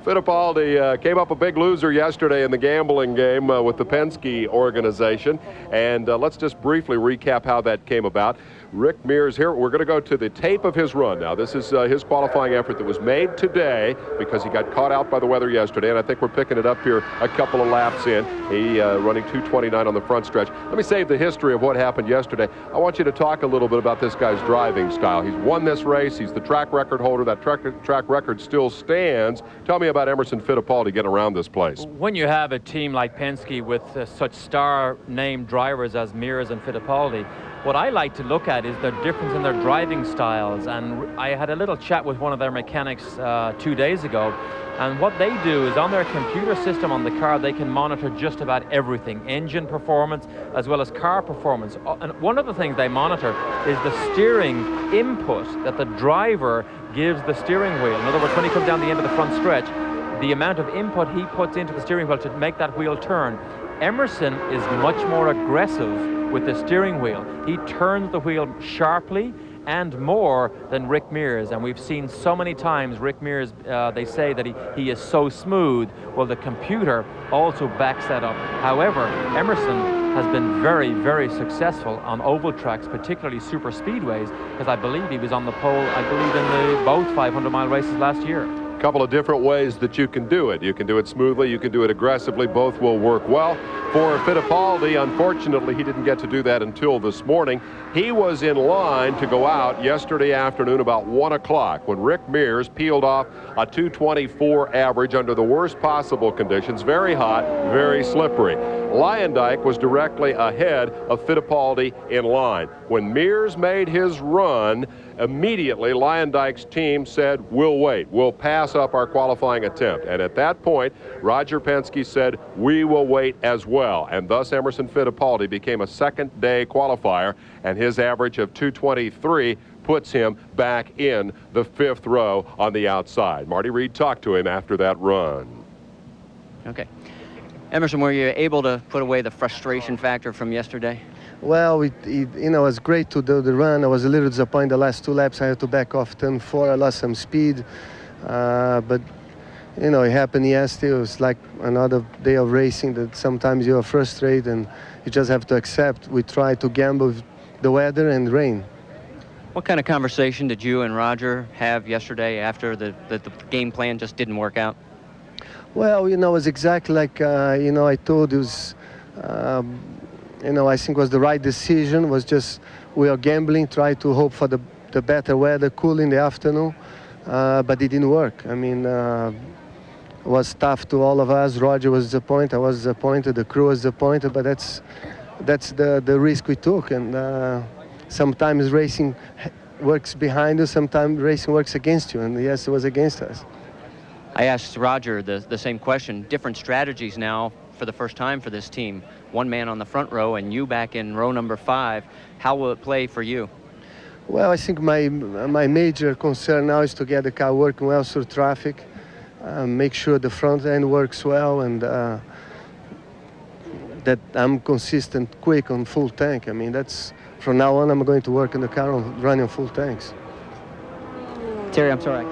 Fittipaldi came up a big loser yesterday in the gambling game with the Penske organization. And let's just briefly recap how that came about. Rick Mears here. We're going to go to the tape of his run now. This is his qualifying effort that was made today because he got caught out by the weather yesterday, and I think we're picking it up here a couple of laps in. He running 2:29 on the front stretch. Let me save the history of what happened yesterday. I want you to talk a little bit about this guy's driving style. He's won this race. He's the track record holder. That track record still stands. Tell me about Emerson Fittipaldi getting around this place. When you have a team like Penske with such star-named drivers as Mears and Fittipaldi, what I like to look at is the difference in their driving styles. And I had a little chat with one of their mechanics 2 days ago. And what they do is on their computer system on the car, they can monitor just about everything, engine performance as well as car performance. And one of the things they monitor is the steering input that the driver gives the steering wheel. In other words, when he comes down the end of the front stretch, the amount of input he puts into the steering wheel to make that wheel turn. Emerson is much more aggressive with the steering wheel. He turns the wheel sharply and more than Rick Mears, and we've seen so many times Rick Mears, they say that he is so smooth. Well, the computer also backs that up. However, Emerson has been very, very successful on oval tracks, particularly super speedways, because I believe he was on the pole, I believe, in both 500-mile races last year. Couple of different ways that you can do it. You can do it smoothly, you can do it aggressively. Both will work well. For Fittipaldi, unfortunately, he didn't get to do that until this morning. He was in line to go out yesterday afternoon about 1 o'clock when Rick Mears peeled off a 224 average under the worst possible conditions. Very hot, very slippery. Lyondike was directly ahead of Fittipaldi in line. When Mears made his run, immediately Lyondike's team said, we'll wait, we'll pass up our qualifying attempt. And at that point, Roger Penske said, we will wait as well. And thus Emerson Fittipaldi became a second-day qualifier, and his average of 223 puts him back in the 5th row on the outside. Marty Reed talked to him after that run. Okay. Emerson, were you able to put away the frustration factor from yesterday? Well, it was great to do the run. I was a little disappointed the last 2 laps. I had to back off turn 4. I lost some speed. But, it happened yesterday. It was like another day of racing that sometimes you are frustrated and you just have to accept. We try to gamble with the weather and rain. What kind of conversation did you and Roger have yesterday after the game plan just didn't work out? Well, it was exactly like, I told you, I think was the right decision. Was just we are gambling, try to hope for the better weather, cool in the afternoon, but it didn't work. I mean, it was tough to all of us. Roger was disappointed, I was disappointed, the crew was disappointed, but that's the risk we took. And sometimes racing works behind you, sometimes racing works against you, and yes, it was against us. I asked Roger the same question. Different strategies now for the first time for this team. One man on the front row and you back in row number 5. How will it play for you? Well, I think my major concern now is to get the car working well through traffic, make sure the front end works well, and that I'm consistent, quick on full tank. I mean, that's from now on I'm going to work in the car on running full tanks. Terry, I'm sorry.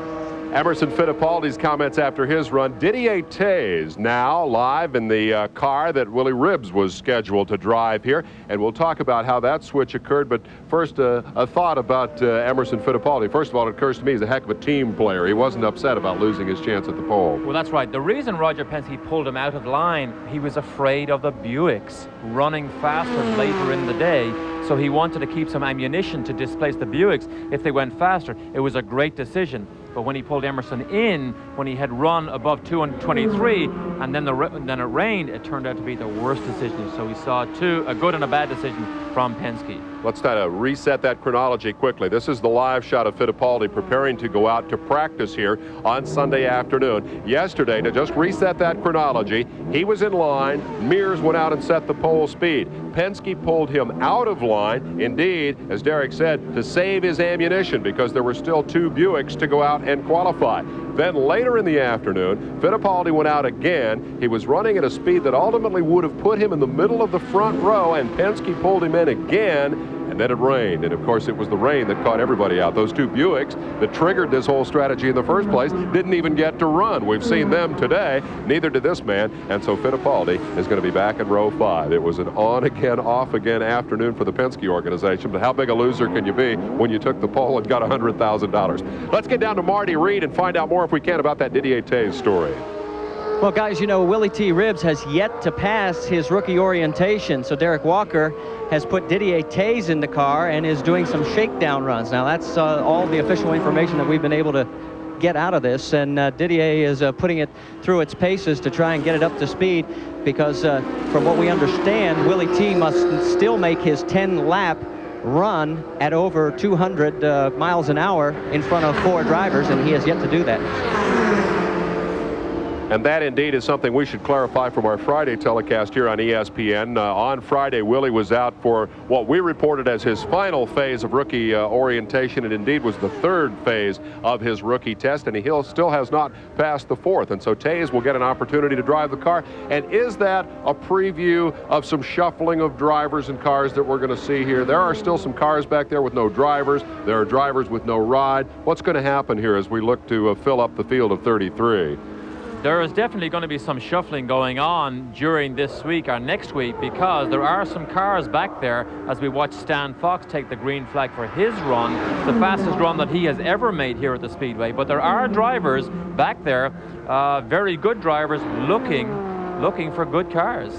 Emerson Fittipaldi's comments after his run. Didier Taze now live in the car that Willie Ribbs was scheduled to drive here, and we'll talk about how that switch occurred. But first, a thought about Emerson Fittipaldi. First of all, it occurs to me he's a heck of a team player. He wasn't upset about losing his chance at the pole. Well, that's right. The reason Roger Penske pulled him out of line, he was afraid of the Buicks running faster later in the day, so he wanted to keep some ammunition to displace the Buicks if they went faster. It was a great decision. But when he pulled Emerson in, when he had run above 223, and then it rained, it turned out to be the worst decision. So we saw a good and a bad decision from Penske. Let's kind of reset that chronology quickly. This is the live shot of Fittipaldi preparing to go out to practice here on Sunday afternoon. Yesterday, to just reset that chronology, he was in line. Mears went out and set the pole speed. Penske pulled him out of line, indeed, as Derek said, to save his ammunition because there were still 2 Buicks to go out and qualify. Then later in the afternoon, Fittipaldi went out again. He was running at a speed that ultimately would have put him in the middle of the front row, and Penske pulled him in again. And then it rained, and of course it was the rain that caught everybody out. Those 2 Buicks that triggered this whole strategy in the first place didn't even get to run. We've seen them today, neither did this man, and so Fittipaldi is going to be back in row 5. It was an on-again, off-again afternoon for the Penske organization, but how big a loser can you be when you took the pole and got $100,000? Let's get down to Marty Reed and find out more if we can about that Didier Taze story. Well, guys, Willie T. Ribbs has yet to pass his rookie orientation, so Derek Walker has put Didier Taze in the car and is doing some shakedown runs. Now, that's all the official information that we've been able to get out of this, and Didier is putting it through its paces to try and get it up to speed because from what we understand, Willie T. must still make his 10-lap run at over 200 miles an hour in front of 4 drivers, and he has yet to do that. And that indeed is something we should clarify from our Friday telecast here on ESPN. On Friday, Willie was out for what we reported as his final phase of rookie orientation. It indeed was the 3rd phase of his rookie test, and he still has not passed the 4th. And so Taze will get an opportunity to drive the car. And is that a preview of some shuffling of drivers and cars that we're going to see here? There are still some cars back there with no drivers. There are drivers with no ride. What's going to happen here as we look to fill up the field of 33? There is definitely going to be some shuffling going on during this week or next week, because there are some cars back there as we watch Stan Fox take the green flag for his run, the fastest run that he has ever made here at the Speedway. But there are drivers back there, very good drivers, looking for good cars.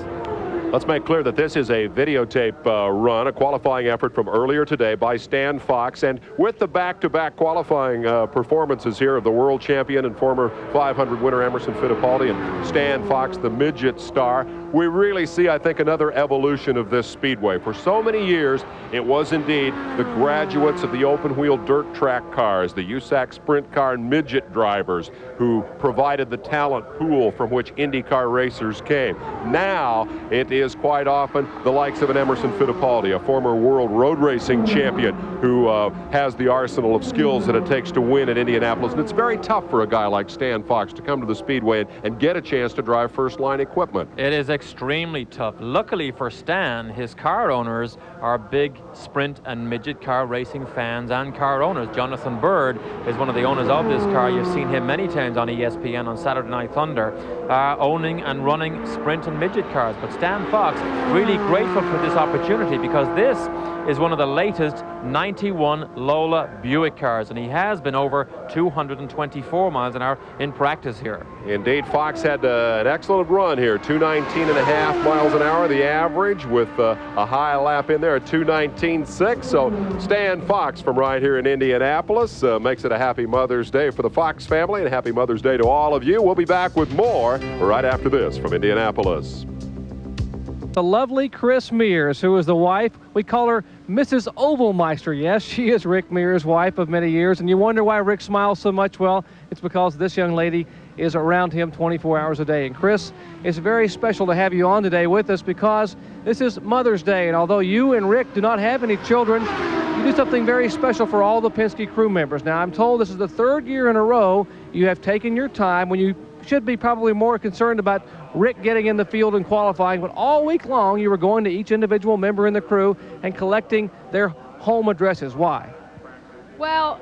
Let's make clear that this is a videotape run, a qualifying effort from earlier today by Stan Fox. And with the back-to-back qualifying performances here of the world champion and former 500 winner Emerson Fittipaldi and Stan Fox, the midget star, we really see, I think, another evolution of this speedway. For so many years, it was indeed the graduates of the open-wheel dirt track cars, the USAC sprint car and midget drivers who provided the talent pool from which IndyCar racers came. Now, it is quite often the likes of an Emerson Fittipaldi, a former world road racing champion who has the arsenal of skills that it takes to win at Indianapolis. And it's very tough for a guy like Stan Fox to come to the Speedway and get a chance to drive first-line equipment. It is extremely tough. Luckily for Stan, his car owners are big sprint and midget car racing fans and car owners. Jonathan Bird is one of the owners of this car. You've seen him many times on ESPN on Saturday Night Thunder, owning and running sprint and midget cars. But Stan Fox really grateful for this opportunity, because this is one of the latest 91 Lola Buick cars, and he has been over 224 miles an hour in practice here. Indeed, Fox had an excellent run here, 219.5 miles an hour, the average, with a high lap in there at 219.6. So Stan Fox from right here in Indianapolis makes it a happy Mother's Day for the Fox family, and a happy Mother's Day to all of you. We'll be back with more right after this from Indianapolis. The lovely Chris Mears, who is the wife, we call her Mrs. Ovalmeister. Yes, she is Rick Mears' wife of many years, and you wonder why Rick smiles so much. Well, it's because this young lady is around him 24 hours a day. And Chris, it's very special to have you on today with us, because this is Mother's Day, and although you and Rick do not have any children, you do something very special for all the Penske crew members. Now, I'm told this is the 3rd year in a row you have taken your time, when you should be probably more concerned about Rick getting in the field and qualifying, but all week long you were going to each individual member in the crew and collecting their home addresses. Why? Well,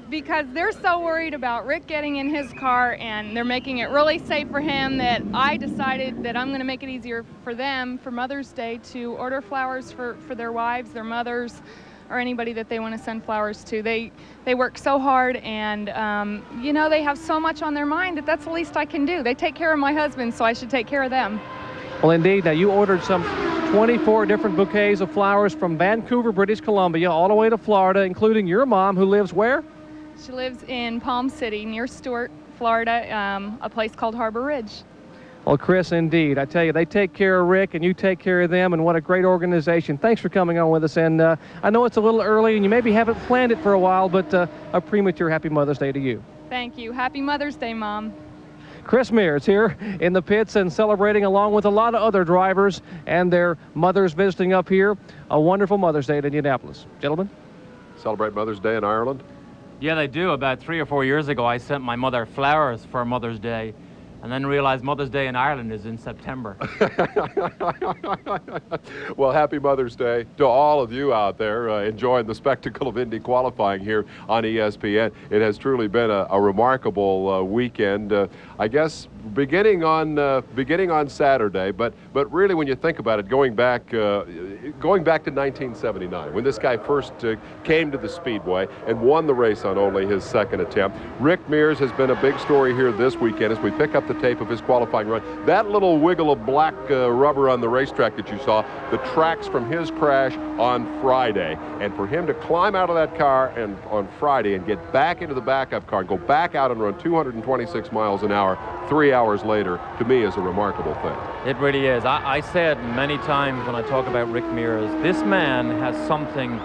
because they're so worried about Rick getting in his car, and they're making it really safe for him, that I decided that I'm going to make it easier for them for Mother's Day to order flowers for their wives, their mothers, or anybody that they want to send flowers to. They work so hard, and you know, they have so much on their mind that that's the least I can do. They take care of my husband, so I should take care of them. Well, indeed. Now, you ordered some 24 different bouquets of flowers from Vancouver, British Columbia, all the way to Florida, including your mom, who lives where? She lives in Palm City, near Stuart, Florida, a place called Harbor Ridge. Well, Chris, indeed. I tell you, they take care of Rick, and you take care of them, and what a great organization. Thanks for coming on with us, and I know it's a little early, and you maybe haven't planned it for a while, but a premature Happy Mother's Day to you. Thank you. Happy Mother's Day, Mom. Chris Mears here in the pits and celebrating along with a lot of other drivers and their mothers visiting up here. A wonderful Mother's Day at Indianapolis. Gentlemen? Celebrate Mother's Day in Ireland? Yeah, they do. About 3 or 4 years ago, I sent my mother flowers for Mother's Day, and then realized Mother's Day in Ireland is in September. Well, happy Mother's Day to all of you out there enjoying the spectacle of Indy qualifying here on ESPN. It has truly been a remarkable weekend. I guess beginning on Saturday, but really when you think about it, going back to 1979, when this guy first came to the Speedway and won the race on only his 2nd attempt. Rick Mears has been a big story here this weekend as we pick up the tape of his qualifying run. That little wiggle of black rubber on the racetrack that you saw, the tracks from his crash on Friday. And for him to climb out of that car and on Friday and get back into the backup car and go back out and run 226 miles an hour, 3 3 hours later, to me, is a remarkable thing. It really is. I said many times when I talk about Rick Mears, this man has something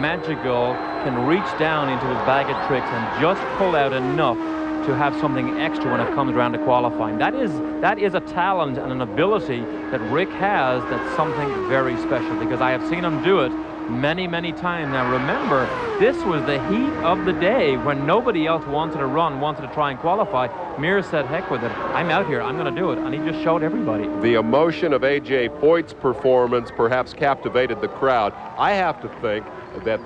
magical, can reach down into his bag of tricks and just pull out enough to have something extra when it comes around to qualifying. That is a talent and an ability that Rick has that's something very special, because I have seen him do it many, many times. Now remember, this was the heat of the day when nobody else wanted to run, wanted to try and qualify. Mears said, heck with it, I'm out here, I'm going to do it, and he just showed everybody. The emotion of A.J. Foyt's performance perhaps captivated the crowd. I have to think that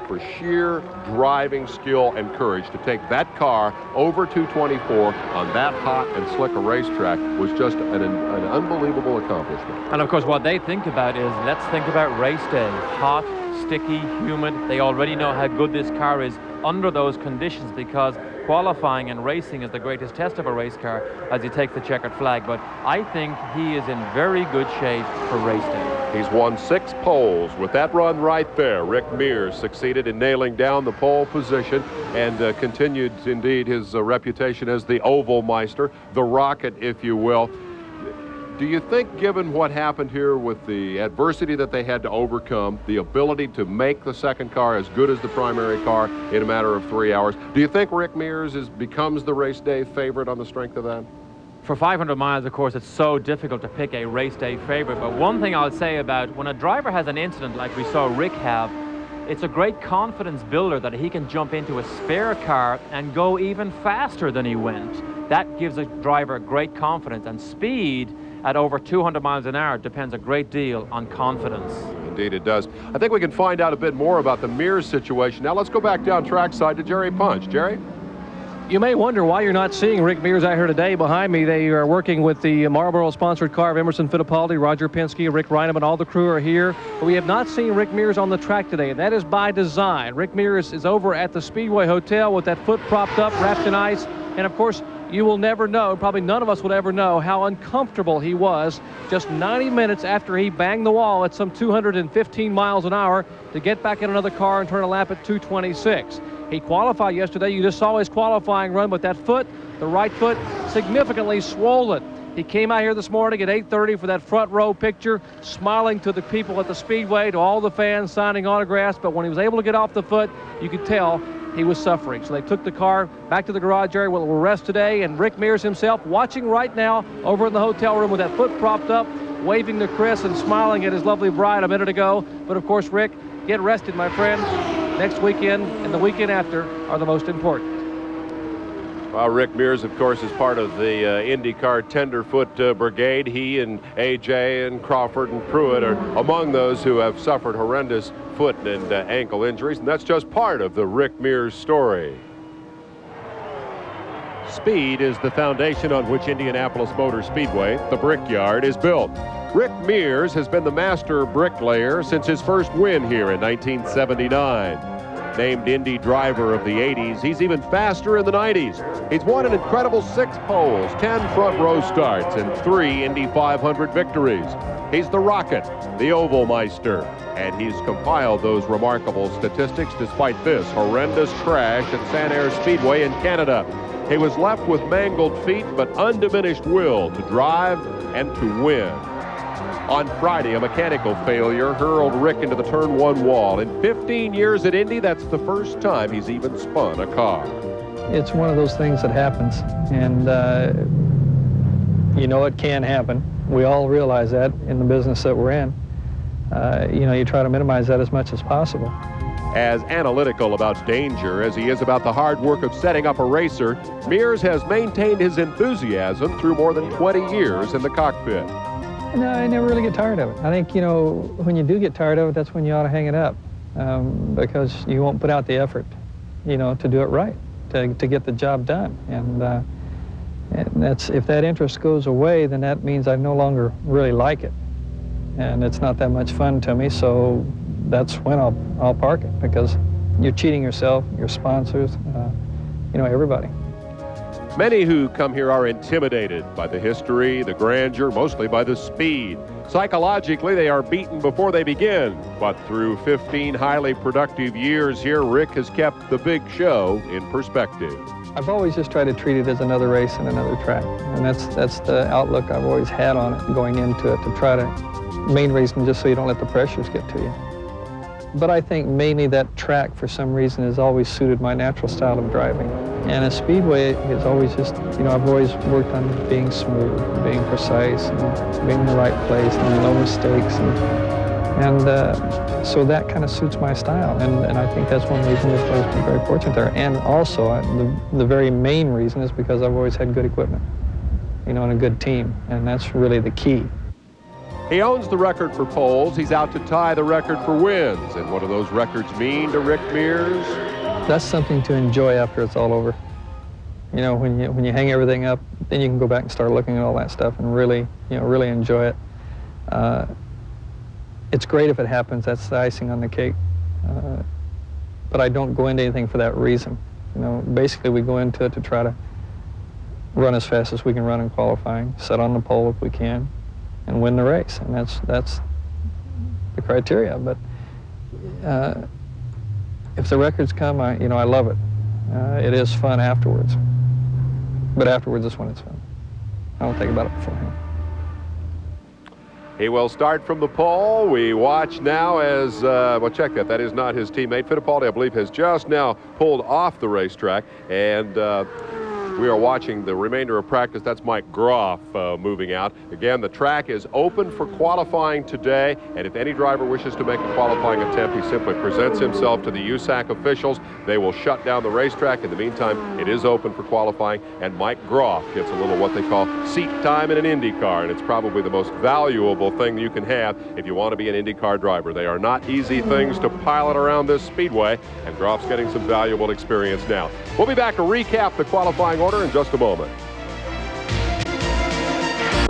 for sheer driving skill and courage to take that car over 224 on that hot and slick a racetrack was just an unbelievable accomplishment. And of course what they think about is, let's think about race day. Hot, sticky, humid. They already know how good this car is under those conditions, because qualifying and racing is the greatest test of a race car as he takes the checkered flag. But I think he is in very good shape for race day. He's won 6 poles. With that run right there, Rick Mears succeeded in nailing down the pole position and continued, indeed, his reputation as the Oval Meister, the Rocket, if you will. Do you think, given what happened here with the adversity that they had to overcome, the ability to make the second car as good as the primary car in a matter of 3 hours, do you think Rick Mears becomes the race day favorite on the strength of that? For 500 miles, of course, it's so difficult to pick a race day favorite. But one thing I'll say about when a driver has an incident like we saw Rick have, it's a great confidence builder that he can jump into a spare car and go even faster than he went. That gives a driver great confidence, and speed at over 200 miles an hour depends a great deal on confidence. Indeed it does. I think we can find out a bit more about the Mears situation. Now let's go back down trackside to Jerry Punch. Jerry? You may wonder why you're not seeing Rick Mears out here today. Behind me, they are working with the Marlboro-sponsored car of Emerson Fittipaldi, Roger Penske, Rick Reineman. All the crew are here. But we have not seen Rick Mears on the track today, and that is by design. Rick Mears is over at the Speedway Hotel with that foot propped up, wrapped in ice. And, of course, you will never know, probably none of us would ever know, how uncomfortable he was just 90 minutes after he banged the wall at some 215 miles an hour to get back in another car and turn a lap at 226. He qualified yesterday. You just saw his qualifying run, but that foot, the right foot, significantly swollen. He came out here this morning at 8:30 for that front row picture, smiling to the people at the Speedway, to all the fans signing autographs. But when he was able to get off the foot, you could tell he was suffering. So they took the car back to the garage area where it will rest today. And Rick Mears himself watching right now over in the hotel room with that foot propped up, waving to Chris and smiling at his lovely bride a minute ago. But of course, Rick, get rested, my friend. Next weekend and the weekend after are the most important. Well, Rick Mears, of course, is part of the IndyCar Tenderfoot Brigade. He and A.J. and Crawford and Pruitt are among those who have suffered horrendous foot and ankle injuries, and that's just part of the Rick Mears story. Speed is the foundation on which Indianapolis Motor Speedway, the Brickyard, is built. Rick Mears has been the master bricklayer since his first win here in 1979. Named Indy Driver of the 80s, he's even faster in the 90s. He's won an incredible 6 poles, 10 front row starts, and 3 Indy 500 victories. He's the Rocket, the Oval Meister, and he's compiled those remarkable statistics despite this horrendous crash at San Air Speedway in Canada. He was left with mangled feet but undiminished will to drive and to win. On Friday, a mechanical failure hurled Rick into the turn 1 wall. In 15 years at Indy, that's the first time he's even spun a car. It's one of those things that happens, and you know it can happen. We all realize that in the business that we're in. You know, you try to minimize that as much as possible. As analytical about danger as he is about the hard work of setting up a racer, Mears has maintained his enthusiasm through more than 20 years in the cockpit. No, I never really get tired of it. I think, you know, when you do get tired of it, that's when you ought to hang it up, because you won't put out the effort, you know, to do it right, to get the job done. And that's, if that interest goes away, then that means I no longer really like it. And it's not that much fun to me, so that's when I'll park it, because you're cheating yourself, your sponsors, you know, everybody. Many who come here are intimidated by the history, the grandeur, mostly by the speed. Psychologically, they are beaten before they begin. But through 15 highly productive years here, Rick has kept the big show in perspective. I've always just tried to treat it as another race and another track, and that's the outlook I've always had on it going into it, to try to, main reason just so you don't let the pressures get to you. But I think mainly that track, for some reason, has always suited my natural style of driving. And a speedway is always just, you know, I've always worked on being smooth, being precise, and being in the right place, and no mistakes. And so that kind of suits my style. And I think that's one reason this has been very fortunate there. And also, the very main reason is because I've always had good equipment, you know, and a good team. And that's really the key. He owns the record for poles. He's out to tie the record for wins. And what do those records mean to Rick Mears? That's something to enjoy after it's all over. You know, when you hang everything up, then you can go back and start looking at all that stuff and really, you know, really enjoy it. It's great if it happens. That's the icing on the cake. But I don't go into anything for that reason. You know, basically we go into it to try to run as fast as we can run in qualifying, set on the pole if we can, and win the race. And that's the criteria. But if the records come, you know, I love it. It is fun afterwards. But afterwards is when it's fun. I don't think about it beforehand. He will start from the pole. We watch now as, well, check that. That is not his teammate. Fittipaldi, I believe, has just now pulled off the racetrack. And we are watching the remainder of practice. That's Mike Groff moving out. Again, the track is open for qualifying today, and if any driver wishes to make a qualifying attempt, he simply presents himself to the USAC officials. They will shut down the racetrack. In the meantime, it is open for qualifying, and Mike Groff gets a little what they call seat time in an Indy car, and it's probably the most valuable thing you can have if you want to be an Indy car driver. They are not easy things to pilot around this speedway, and Groff's getting some valuable experience now. We'll be back to recap the qualifying order in just a moment.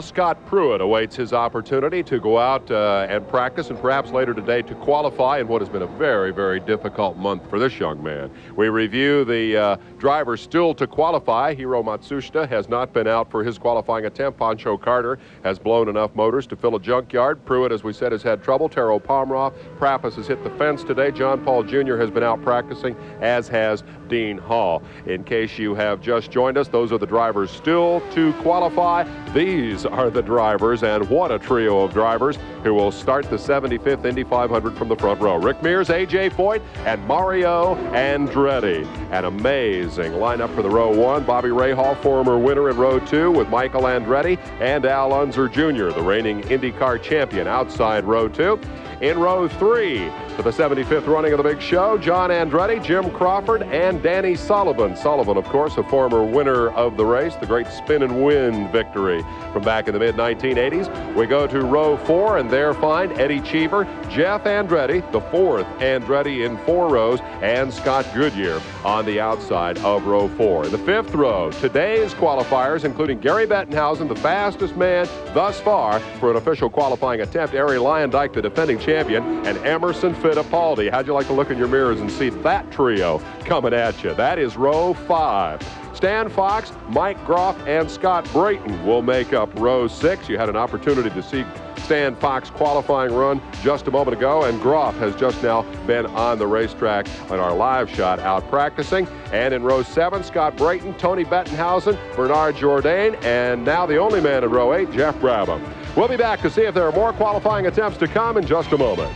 Scott Pruitt awaits his opportunity to go out and practice, and perhaps later today to qualify in what has been a very, very difficult month for this young man. We review the drivers still to qualify. Hiro Matsushita has not been out for his qualifying attempt. Pancho Carter has blown enough motors to fill a junkyard. Pruitt, as we said, has had trouble. Taro Pomeroy, Prappas has hit the fence today. John Paul Jr. has been out practicing, as has Dean Hall. In case you have just joined us, those are the drivers still to qualify. These are the drivers, and what a trio of drivers who will start the 75th Indy 500 from the front row. Rick Mears, A.J. Foyt, and Mario Andretti. An amazing lineup for the row one. Bobby Rahal, former winner in row two, with Michael Andretti and Al Unser Jr., the reigning IndyCar champion, outside row two. In row three, for the 75th running of the big show, John Andretti, Jim Crawford, and Danny Sullivan. Sullivan, of course, a former winner of the race, the great spin and win victory from back in the mid-1980s. We go to row four, and there find Eddie Cheever, Jeff Andretti, the fourth Andretti in 4 rows, and Scott Goodyear on the outside of row four. In the fifth row, today's qualifiers, including Gary Bettenhausen, the fastest man thus far for an official qualifying attempt, Arie Luyendyk, the defending champion, and Emerson Fittipaldi. How'd you like to look in your mirrors and see that trio coming at you? That is row five. Stan Fox, Mike Groff, and Scott Brayton will make up row six. You had an opportunity to see Stan Fox qualifying run just a moment ago, and Groff has just now been on the racetrack on our live shot out practicing. And in row seven, Scott Brayton, Tony Bettenhausen, Bernard Jourdain, and now the only man in row eight, Jeff Brabham. We'll be back to see if there are more qualifying attempts to come in just a moment.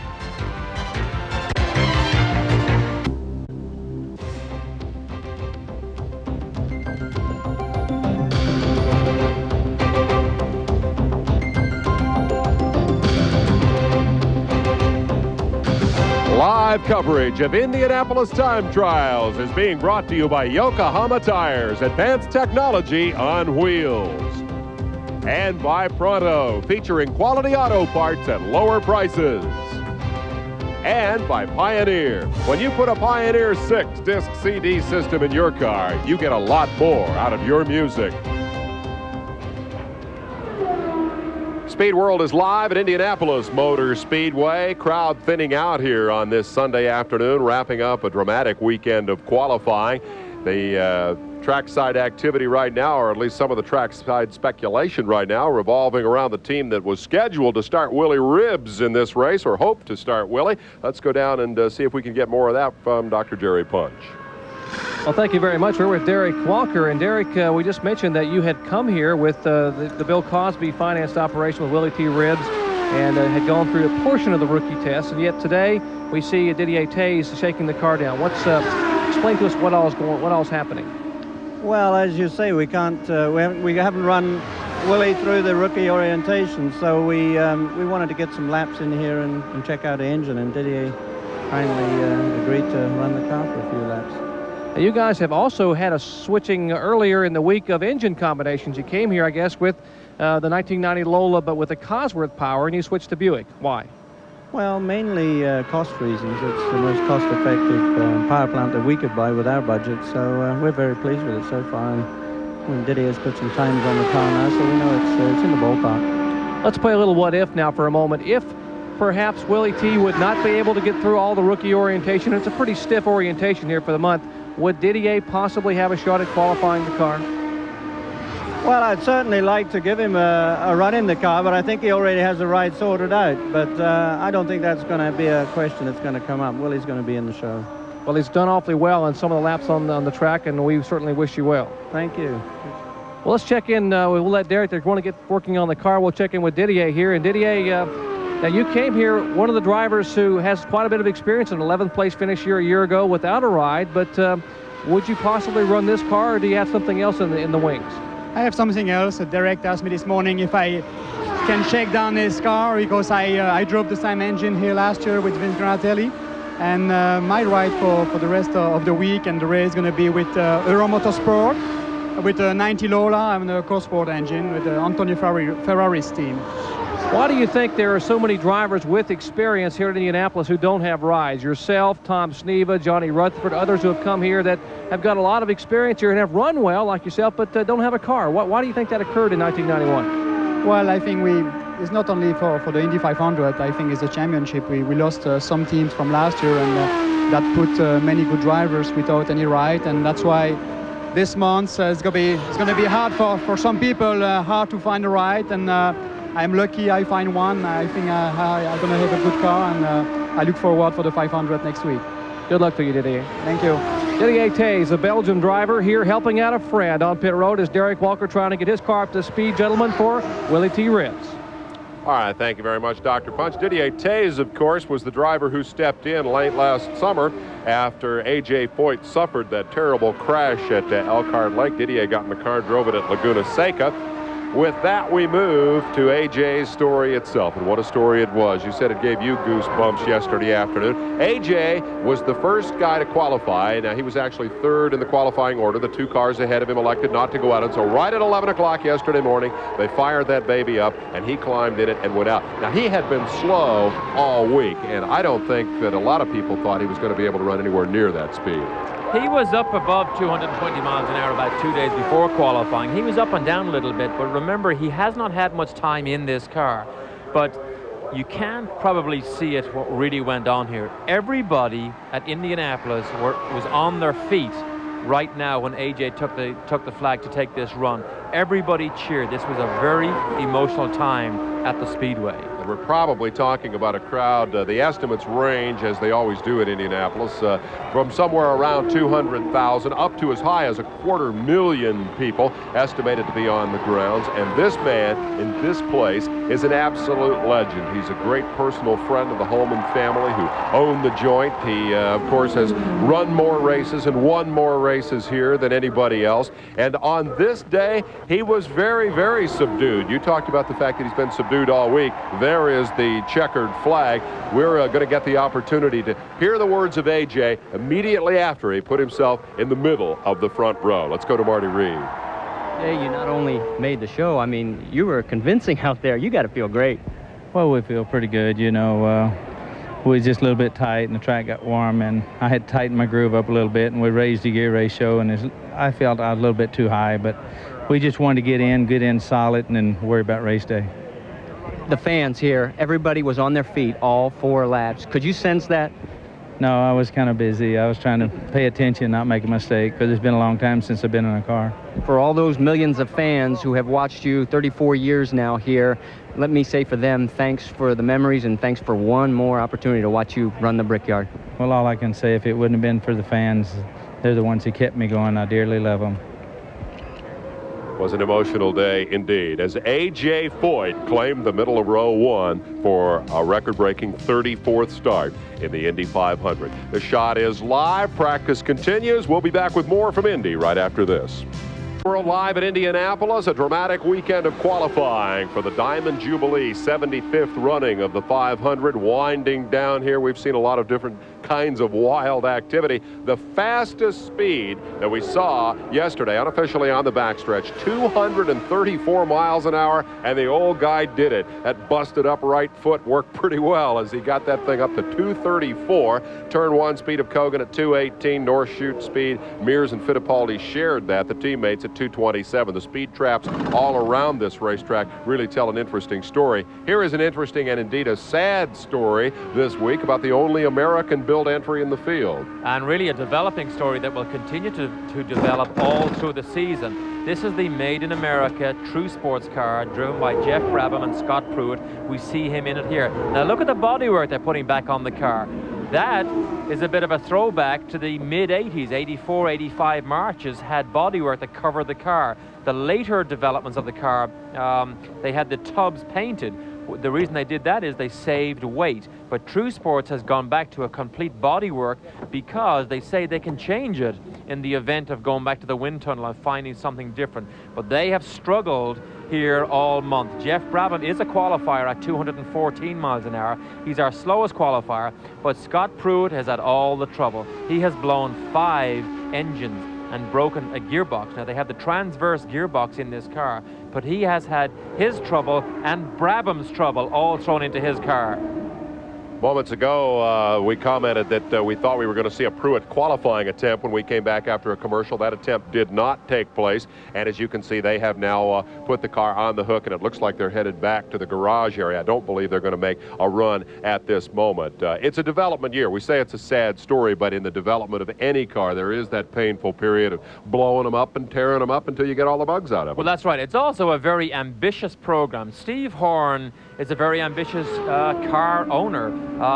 Live coverage of Indianapolis Time Trials is being brought to you by Yokohama Tires, advanced technology on wheels. And by Pronto, featuring quality auto parts at lower prices. And by Pioneer. When you put a Pioneer 6-disc CD system in your car, you get a lot more out of your music. Speed World is live at Indianapolis Motor Speedway. Crowd thinning out here on this Sunday afternoon, wrapping up a dramatic weekend of qualifying. The trackside activity right now, or at least some of the trackside speculation right now, revolving around the team that was scheduled to start Willie Ribbs in this race, or hoped to start Willie. Let's go down and see if we can get more of that from Dr. Jerry Punch. Well, thank you very much. We're with Derek Walker. And Derek, we just mentioned that you had come here with the Bill Cosby financed operation with Willie T. Ribbs and had gone through a portion of the rookie test. And yet today we see Didier Taze shaking the car down. Explain to us what all's happening. Well, as you say, we can't. We haven't run Willie through the rookie orientation, so we wanted to get some laps in here and check out the engine. And Didier kindly agreed to run the car for a few laps. Now, you guys have also had a switching earlier in the week of engine combinations. You came here, I guess, with the 1990 Lola, but with a Cosworth power, and you switched to Buick. Why? Well, mainly cost reasons. It's the most cost-effective power plant that we could buy with our budget, so we're very pleased with it so far. And Didier has put some times on the car now, so we know it's in the ballpark. Let's play a little what-if now for a moment. If perhaps Willie T. would not be able to get through all the rookie orientation, it's a pretty stiff orientation here for the month, would Didier possibly have a shot at qualifying the car? Well, I'd certainly like to give him a run in the car, but I think he already has the ride sorted out. But I don't think that's going to be a question that's going to come up. Willie's going to be in the show. Well, he's done awfully well on some of the laps on the track, and we certainly wish you well. Thank you. Well, let's check in. We'll let Derek, they're going to get working on the car. We'll check in with Didier here. And Didier, now you came here, one of the drivers who has quite a bit of experience, an 11th place finish here a year ago without a ride, but would you possibly run this car, or do you have something else in the wings? I have something else. Derek asked me this morning if I can shake down his car, because I drove the same engine here last year with Vince Granatelli. And my ride for the rest of the week and the race is going to be with Euro Motorsport, with a 90 Lola and a CoSport engine with Antonio Ferrari's team. Why do you think there are so many drivers with experience here in Indianapolis who don't have rides? Yourself, Tom Sneva, Johnny Rutherford, others who have come here that have got a lot of experience here and have run well like yourself, but don't have a car. Why do you think that occurred in 1991? Well, I think it's not only for the Indy 500. I think it's a championship. We lost some teams from last year, and that put many good drivers without any ride, and that's why this month it's going to be hard for some people, hard to find a ride, and I'm lucky I find one. I think I'm going to have a good car, and I look forward for the 500 next week. Good luck to you, Didier. Thank you. Didier Taze, a Belgian driver, here helping out a friend on pit road as Derek Walker trying to get his car up to speed, gentlemen, for Willie T. Ribbs. All right, thank you very much, Dr. Punch. Didier Taze, of course, was the driver who stepped in late last summer after A.J. Foyt suffered that terrible crash at Elkhart Lake. Didier got in the car, drove it at Laguna Seca. With that, we move to A.J.'s story itself, and what a story it was. You said it gave you goosebumps yesterday afternoon. A.J. was the first guy to qualify. Now, he was actually third in the qualifying order. The two cars ahead of him elected not to go out, and so right at 11 o'clock yesterday morning, they fired that baby up, and he climbed in it and went out. Now, he had been slow all week, and I don't think that a lot of people thought he was going to be able to run anywhere near that speed. He was up above 220 miles an hour about 2 days before qualifying. He was up and down a little bit, but remember, he has not had much time in this car. But you can probably see it, what really went on here. Everybody at Indianapolis was on their feet right now when AJ took the flag to take this run. Everybody cheered. This was a very emotional time at the Speedway. We're probably talking about a crowd, the estimates range, as they always do at Indianapolis, from somewhere around 200,000 up to as high as 250,000 people estimated to be on the grounds. And this man in this place is an absolute legend. He's a great personal friend of the Holman family who owned the joint. He, of course, has run more races and won more races here than anybody else. And on this day, he was very, very subdued. You talked about the fact that he's been subdued all week. There is the checkered flag. We're going to get the opportunity to hear the words of AJ immediately after he put himself in the middle of the front row. Let's go to Marty Reed. Hey, you not only made the show, I mean, you were convincing out there. You got to feel great. Well, we feel pretty good, you know. We were just a little bit tight, and the track got warm, and I had to tighten my groove up a little bit, and we raised the gear ratio, and I felt I was a little bit too high, but we just wanted to get in solid, and then worry about race day. The fans here, everybody was on their feet all 4 laps. Could you sense that? No, I was kind of busy. I was trying to pay attention, not make a mistake, because it's been a long time since I've been in a car. For all those millions of fans who have watched you 34 years now here, let me say for them, thanks for the memories and thanks for one more opportunity to watch you run the Brickyard. Well, all I can say, if it wouldn't have been for the fans, they're the ones who kept me going. I dearly love them. Was an emotional day indeed, as A.J. Foyt claimed the middle of row 1 for a record-breaking 34th start in the Indy 500. The shot is live. Practice continues. We'll be back with more from Indy right after this. We're live at Indianapolis, a dramatic weekend of qualifying for the Diamond Jubilee 75th running of the 500. Winding down here, we've seen a lot of different kinds of wild activity. The fastest speed that we saw yesterday, unofficially on the backstretch, 234 miles an hour, and the old guy did it. That busted up right foot worked pretty well as he got that thing up to 234. Turn 1 speed of Kogan at 218. North Chute speed, Mears and Fittipaldi shared that. The teammates at 227. The speed traps all around this racetrack really tell an interesting story. Here is an interesting and indeed a sad story this week about the only American-built entry in the field. And really a developing story that will continue to develop all through the season. This is the Made in America True Sports car driven by Jeff Brabham and Scott Pruitt. We see him in it here. Now look at the bodywork they're putting back on the car. That is a bit of a throwback to the mid-80s. 84, 85 Marches had bodywork that covered the car. The later developments of the car, they had the tubs painted. The reason they did that is they saved weight. But True Sports has gone back to a complete bodywork because they say they can change it in the event of going back to the wind tunnel and finding something different. But they have struggled here all month. Jeff Brabham is a qualifier at 214 miles an hour. He's our slowest qualifier, but Scott Pruitt has had all the trouble. He has blown 5 engines and broken a gearbox. Now they have the transverse gearbox in this car, but he has had his trouble and Brabham's trouble all thrown into his car. Moments ago, we commented that we thought we were going to see a Pruitt qualifying attempt when we came back after a commercial. That attempt did not take place, and as you can see, they have now put the car on the hook, and it looks like they're headed back to the garage area. I don't believe they're going to make a run at this moment. It's a development year. We say it's a sad story, but in the development of any car, there is that painful period of blowing them up and tearing them up until you get all the bugs out of them. Well, that's right. It's also a very ambitious program. Steve Horn is a very ambitious car owner.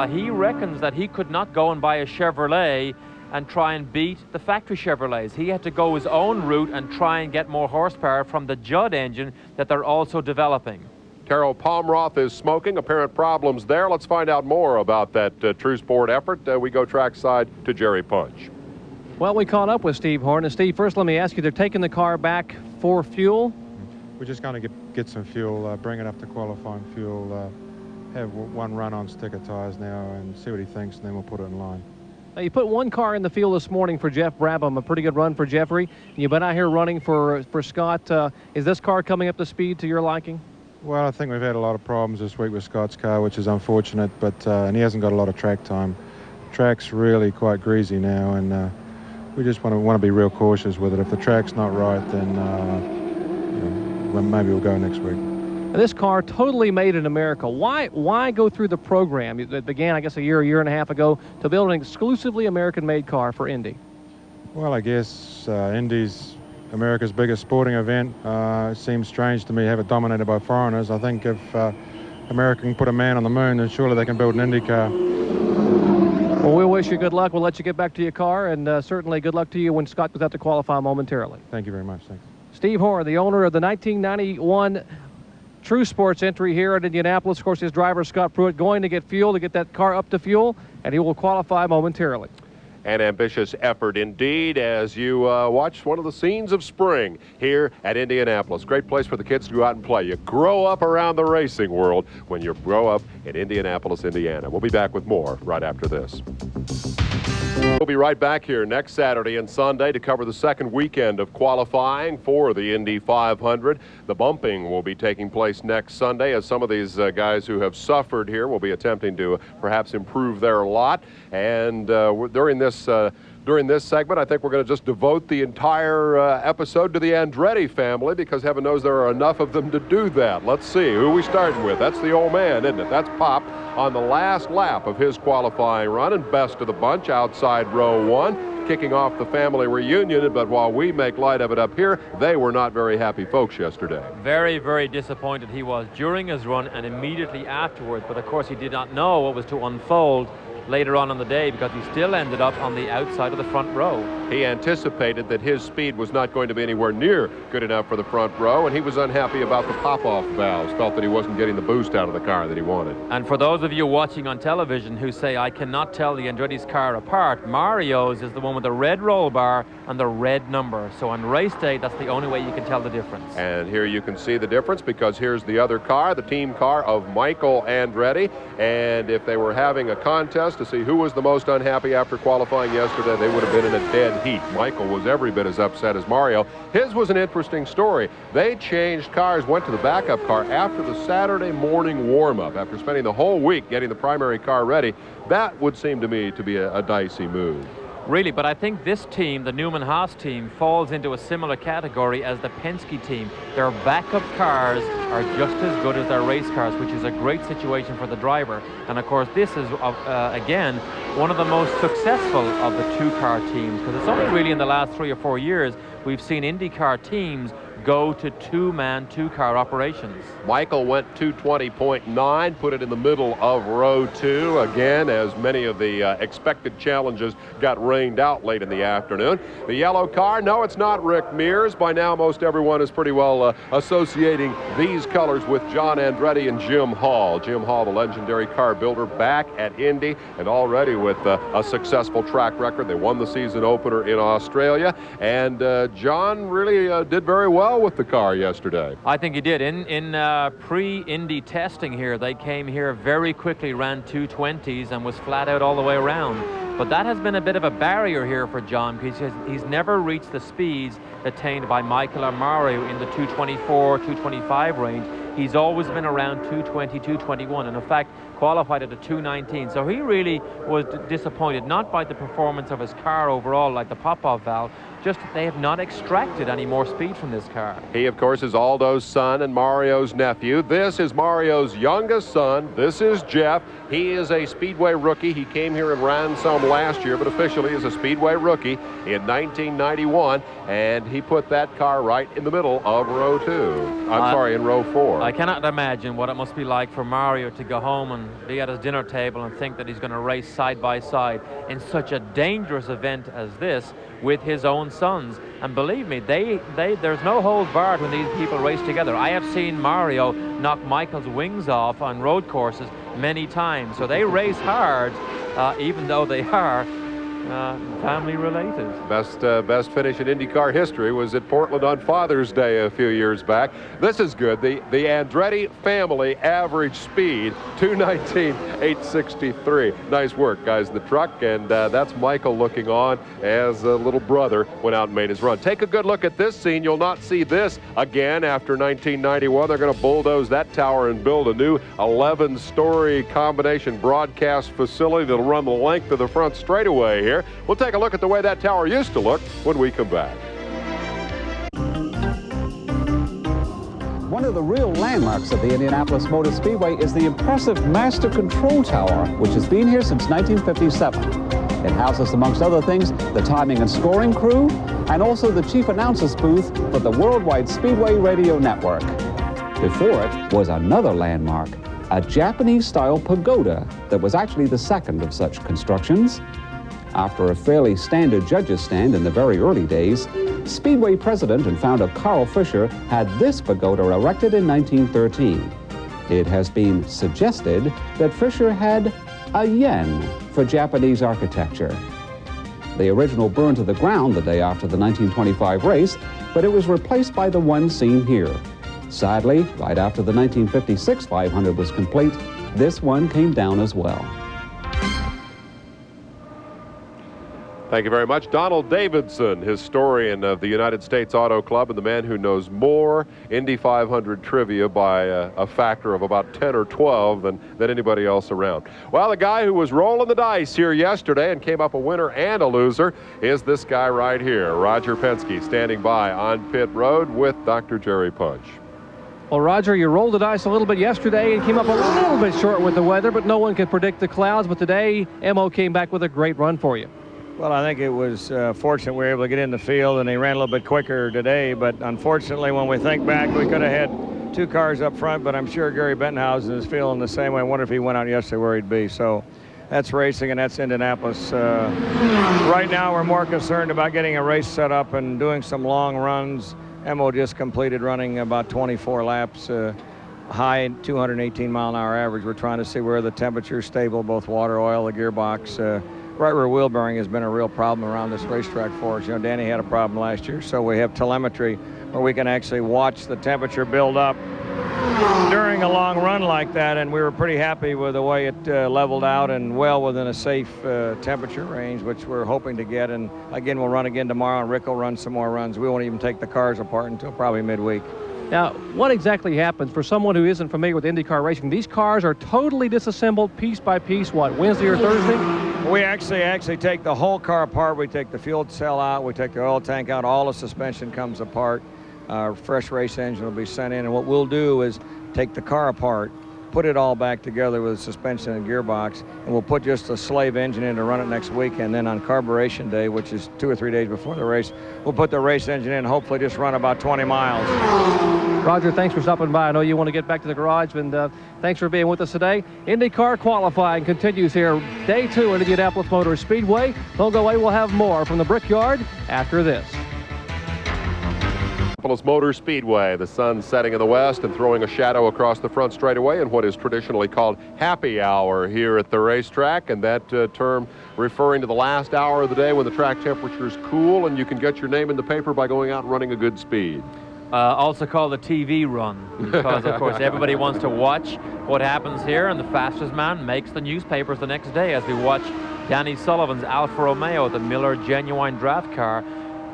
He reckons that he could not go and buy a Chevrolet and try and beat the factory Chevrolets. He had to go his own route and try and get more horsepower from the Judd engine that they're also developing. Carol Palmroth is smoking. Apparent problems there. Let's find out more about that True Sport effort. We go trackside to Jerry Punch. Well, we caught up with Steve Horn. And Steve, first let me ask you, they're taking the car back for fuel? We're just going to get some fuel, bring it up to qualifying fuel, have one run on sticker tires now and see what he thinks, and then we'll put it in line. Now, you put one car in the field this morning for Jeff Brabham, a pretty good run for Jeffrey. You've been out here running for Scott. Is this car coming up to speed to your liking? Well, I think we've had a lot of problems this week with Scott's car, which is unfortunate, but and he hasn't got a lot of track time. Track's really quite greasy now, and we just want to be real cautious with it. If the track's not right, then maybe we'll go next week. This car totally made in America. Why go through the program that began, I guess, a year and a half ago to build an exclusively American-made car for Indy? Well, I guess Indy's America's biggest sporting event. It seems strange to me to have it dominated by foreigners. I think if America can put a man on the moon, then surely they can build an Indy car. Well, we'll wish you good luck. We'll let you get back to your car, and certainly good luck to you when Scott goes out to qualify momentarily. Thank you very much. Thanks. Steve Horn, the owner of the 1991 True Sports entry here at Indianapolis. Of course, his driver, Scott Pruitt, going to get fuel to get that car up to fuel, and he will qualify momentarily. An ambitious effort indeed as you watch one of the scenes of spring here at Indianapolis. Great place for the kids to go out and play. You grow up around the racing world when you grow up in Indianapolis, Indiana. We'll be back with more right after this. We'll be right back here next Saturday and Sunday to cover the second weekend of qualifying for the Indy 500. The bumping will be taking place next Sunday as some of these guys who have suffered here will be attempting to perhaps improve their lot. And during this segment, I think we're going to just devote the entire episode to the Andretti family because heaven knows there are enough of them to do that. Let's see, who are we starting with? That's the old man, isn't it? That's Pop on the last lap of his qualifying run and best of the bunch outside row 1, kicking off the family reunion. But while we make light of it up here, they were not very happy folks yesterday. Very, very disappointed he was during his run and immediately afterwards. But of course, he did not know what was to unfold later on in the day because he still ended up on the outside of the front row. He anticipated that his speed was not going to be anywhere near good enough for the front row, and he was unhappy about the pop-off valves, felt that he wasn't getting the boost out of the car that he wanted. And for those of you watching on television who say, I cannot tell the Andretti's car apart, Mario's is the one with the red roll bar and the red number. So on race day, that's the only way you can tell the difference. And here you can see the difference because here's the other car, the team car of Michael Andretti. And if they were having a contest to see who was the most unhappy after qualifying yesterday, they would have been in a dead heat. Michael was every bit as upset as Mario. His was an interesting story. They changed cars, went to the backup car after the Saturday morning warm-up, after spending the whole week getting the primary car ready. That would seem to me to be a dicey move. Really, but I think this team, the Newman-Haas team, falls into a similar category as the Penske team. Their backup cars are just as good as their race cars, which is a great situation for the driver. And of course, this is, again, one of the most successful of the two-car teams, because it's only really in the last 3 or 4 years we've seen IndyCar teams go to two-man, two-car operations. Michael went 220.9, put it in the middle of row 2, again, as many of the expected challenges got rained out late in the afternoon. The yellow car, no, it's not Rick Mears. By now, most everyone is pretty well associating these colors with John Andretti and Jim Hall. Jim Hall, the legendary car builder, back at Indy, and already with a successful track record. They won the season opener in Australia, and John really did very well with the car yesterday. I think he did. In pre-Indy testing here, they came here very quickly, ran 220s, and was flat out all the way around. But that has been a bit of a barrier here for John because he's never reached the speeds attained by Michael or Mario in the 224, 225 range. He's always been around 220, 221, and in fact qualified at a 219. So he really was disappointed, not by the performance of his car overall, like the pop-off valve, just they have not extracted any more speed from this car. He, of course, is Aldo's son and Mario's nephew. This is Mario's youngest son. This is Jeff. He is a Speedway rookie. He came here and ran some last year, but officially is a Speedway rookie in 1991, and he put that car right in the middle of row 2. I'm sorry, in row 4. I cannot imagine what it must be like for Mario to go home and be at his dinner table and think that he's going to race side by side in such a dangerous event as this with his own sons. And believe me, there's no holds barred when these people race together. I have seen Mario knock Michael's wings off on road courses many times. So they race hard, even though they are family related. Best finish in IndyCar history was at Portland on Father's Day a few years back. This is good. The Andretti family average speed 219.863. Nice work, guys. The truck, and that's Michael looking on as a little brother went out and made his run. Take a good look at this scene. You'll not see this again after 1991. They're going to bulldoze that tower and build a new 11-story combination broadcast facility that'll run the length of the front straightaway here. We'll take a look at the way that tower used to look when we come back. One of the real landmarks of the Indianapolis Motor Speedway is the impressive Master Control Tower, which has been here since 1957. It houses, amongst other things, the timing and scoring crew, and also the chief announcer's booth for the Worldwide Speedway Radio Network. Before it was another landmark, a Japanese-style pagoda that was actually the second of such constructions. After a fairly standard judge's stand in the very early days, Speedway president and founder Carl Fisher had this pagoda erected in 1913. It has been suggested that Fisher had a yen for Japanese architecture. The original burned to the ground the day after the 1925 race, but it was replaced by the one seen here. Sadly, right after the 1956 500 was complete, this one came down as well. Thank you very much. Donald Davidson, historian of the United States Auto Club and the man who knows more Indy 500 trivia by a factor of about 10 or 12 than anybody else around. Well, the guy who was rolling the dice here yesterday and came up a winner and a loser is this guy right here, Roger Penske, standing by on pit road with Dr. Jerry Punch. Well, Roger, you rolled the dice a little bit yesterday and came up a little bit short with the weather, but no one could predict the clouds. But today, Mo came back with a great run for you. Well, I think it was fortunate we were able to get in the field, and they ran a little bit quicker today. But unfortunately, when we think back, we could have had 2 cars up front, but I'm sure Gary Bettenhausen is feeling the same way. I wonder if he went out yesterday where he'd be. So That's racing, and that's Indianapolis. Right now, we're more concerned about getting a race set up and doing some long runs. Emo just completed running about 24 laps, high 218 mile an hour average. We're trying to see where the temperature's stable, both water, oil, the gearbox. Right rear wheel bearing has been a real problem around this racetrack for us. You know, Danny had a problem last year, so we have telemetry where we can actually watch the temperature build up during a long run like that, and we were pretty happy with the way it leveled out and well within a safe temperature range, which we're hoping to get. And again, we'll run again tomorrow, and Rick will run some more runs. We won't even take the cars apart until probably midweek. Now, what exactly happens for someone who isn't familiar with IndyCar racing? These cars are totally disassembled piece by piece, what, Wednesday or Thursday? We actually take the whole car apart. We take the fuel cell out. We take the oil tank out. All the suspension comes apart. Our fresh race engine will be sent in. And what we'll do is take the car apart, put it all back together with suspension and gearbox, and we'll put just a slave engine in to run it next weekend. Then on carburation day, which is 2 or 3 days before the race, we'll put the race engine in and hopefully just run about 20 miles. Roger, thanks for stopping by. I know you want to get back to the garage, and thanks for being with us today. IndyCar qualifying continues here. Day 2 at Indianapolis Motor Speedway. Don't go away. We'll have more from the Brickyard after this. Indianapolis Motor Speedway. The sun setting in the west and throwing a shadow across the front straightaway in what is traditionally called happy hour here at the racetrack, and that term referring to the last hour of the day when the track temperature is cool and you can get your name in the paper by going out and running a good speed. Also called the TV run, because of course everybody wants to watch what happens here, and the fastest man makes the newspapers the next day as we watch Danny Sullivan's Alfa Romeo, the Miller Genuine Draft car,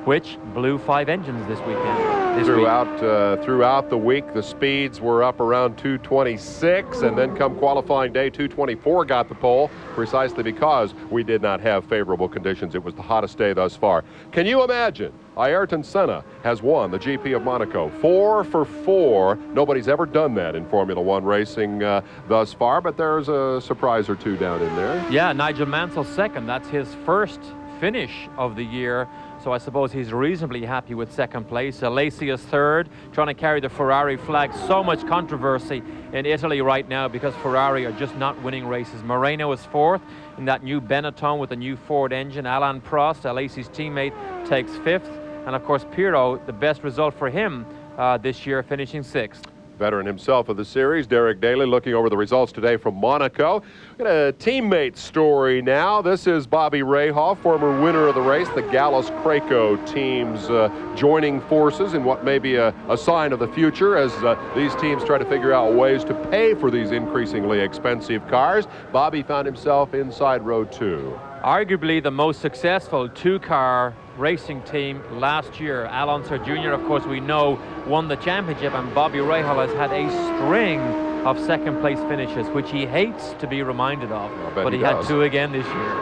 which blew 5 engines this weekend. Throughout the week, the speeds were up around 226, and then come qualifying day, 224 got the pole, precisely because we did not have favorable conditions. It was the hottest day thus far. Can you imagine? Ayrton Senna has won the GP of Monaco 4 for 4. Nobody's ever done that in Formula One racing thus far, but there's a surprise or two down in there. Yeah, Nigel Mansell second. That's his first finish of the year. So I suppose he's reasonably happy with second place. Alesi is third, trying to carry the Ferrari flag. So much controversy in Italy right now because Ferrari are just not winning races. Moreno is fourth in that new Benetton with the new Ford engine. Alain Prost, Alesi's teammate, takes fifth. And of course, Pirro, the best result for him this year, finishing sixth. Veteran himself of the series, Derek Daly, looking over the results today from Monaco. Got a teammate story now. This is Bobby Rahal, former winner of the race. The Gallus-Craco teams joining forces in what may be a sign of the future as these teams try to figure out ways to pay for these increasingly expensive cars. Bobby found himself inside row 2. Arguably the most successful two-car racing team last year. Al Unser Jr., of course, we know, won the championship, and Bobby Rahal has had a string of second-place finishes, which he hates to be reminded of, but he had 2 again this year.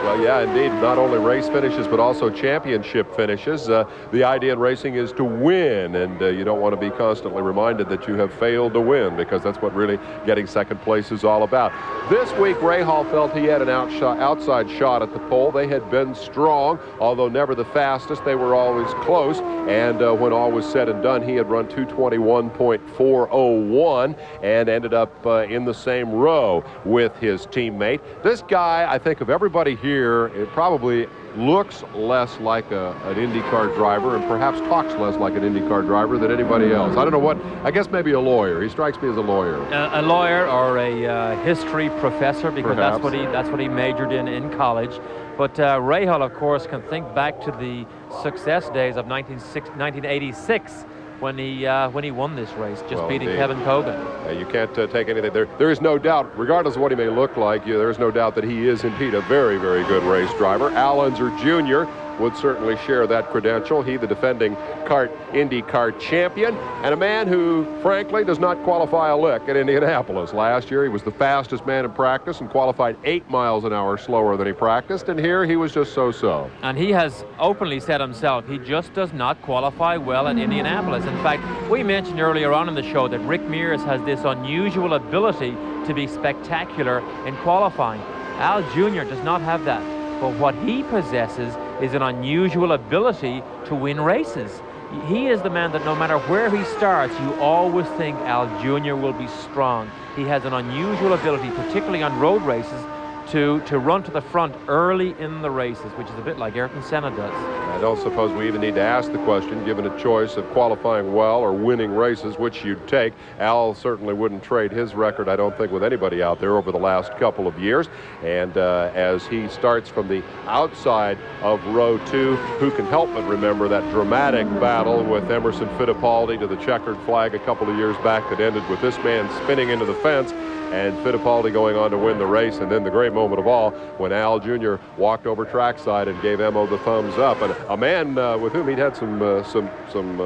Well, yeah, indeed. Not only race finishes, but also championship finishes. The idea in racing is to win, and you don't want to be constantly reminded that you have failed to win, because that's what really getting second place is all about. This week, Rahal felt he had an outside shot at the pole. They had been strong, although never the fastest. They were always close, and when all was said and done, he had run 221.401 and ended up in the same row with his teammate. This guy, I think of everybody here, it probably looks less like an IndyCar driver and perhaps talks less like an IndyCar driver than anybody else. I don't know what, I guess maybe a lawyer. He strikes me as a lawyer. A lawyer or a history professor, because that's what he majored in college. But Rahal, of course, can think back to the success days of 1986 when he won this race, just beating Kevin Kogan. You can't take anything. There is no doubt, regardless of what he may look like, there is no doubt that he is indeed a very, very good race driver. Al Unser Jr. would certainly share that credential. He, the defending IndyCar champion, and a man who, frankly, does not qualify a lick at Indianapolis. Last year, he was the fastest man in practice and qualified 8 miles an hour slower than he practiced, and here he was just so-so. And he has openly said himself, he just does not qualify well at Indianapolis. In fact, we mentioned earlier on in the show that Rick Mears has this unusual ability to be spectacular in qualifying. Al Jr. does not have that. But what he possesses is an unusual ability to win races. He is the man that no matter where he starts, you always think Al Jr. will be strong. He has an unusual ability, particularly on road races, to run to the front early in the races, which is a bit like Ayrton Senna does. I don't suppose we even need to ask the question, given a choice of qualifying well or winning races, which you'd take. Al certainly wouldn't trade his record, I don't think, with anybody out there over the last couple of years. And as he starts from the outside of row 2, who can help but remember that dramatic battle with Emerson Fittipaldi to the checkered flag a couple of years back that ended with this man spinning into the fence and Fittipaldi going on to win the race, and then the great moment of all when Al Jr. walked over trackside and gave Emo the thumbs up, and a man with whom he'd had some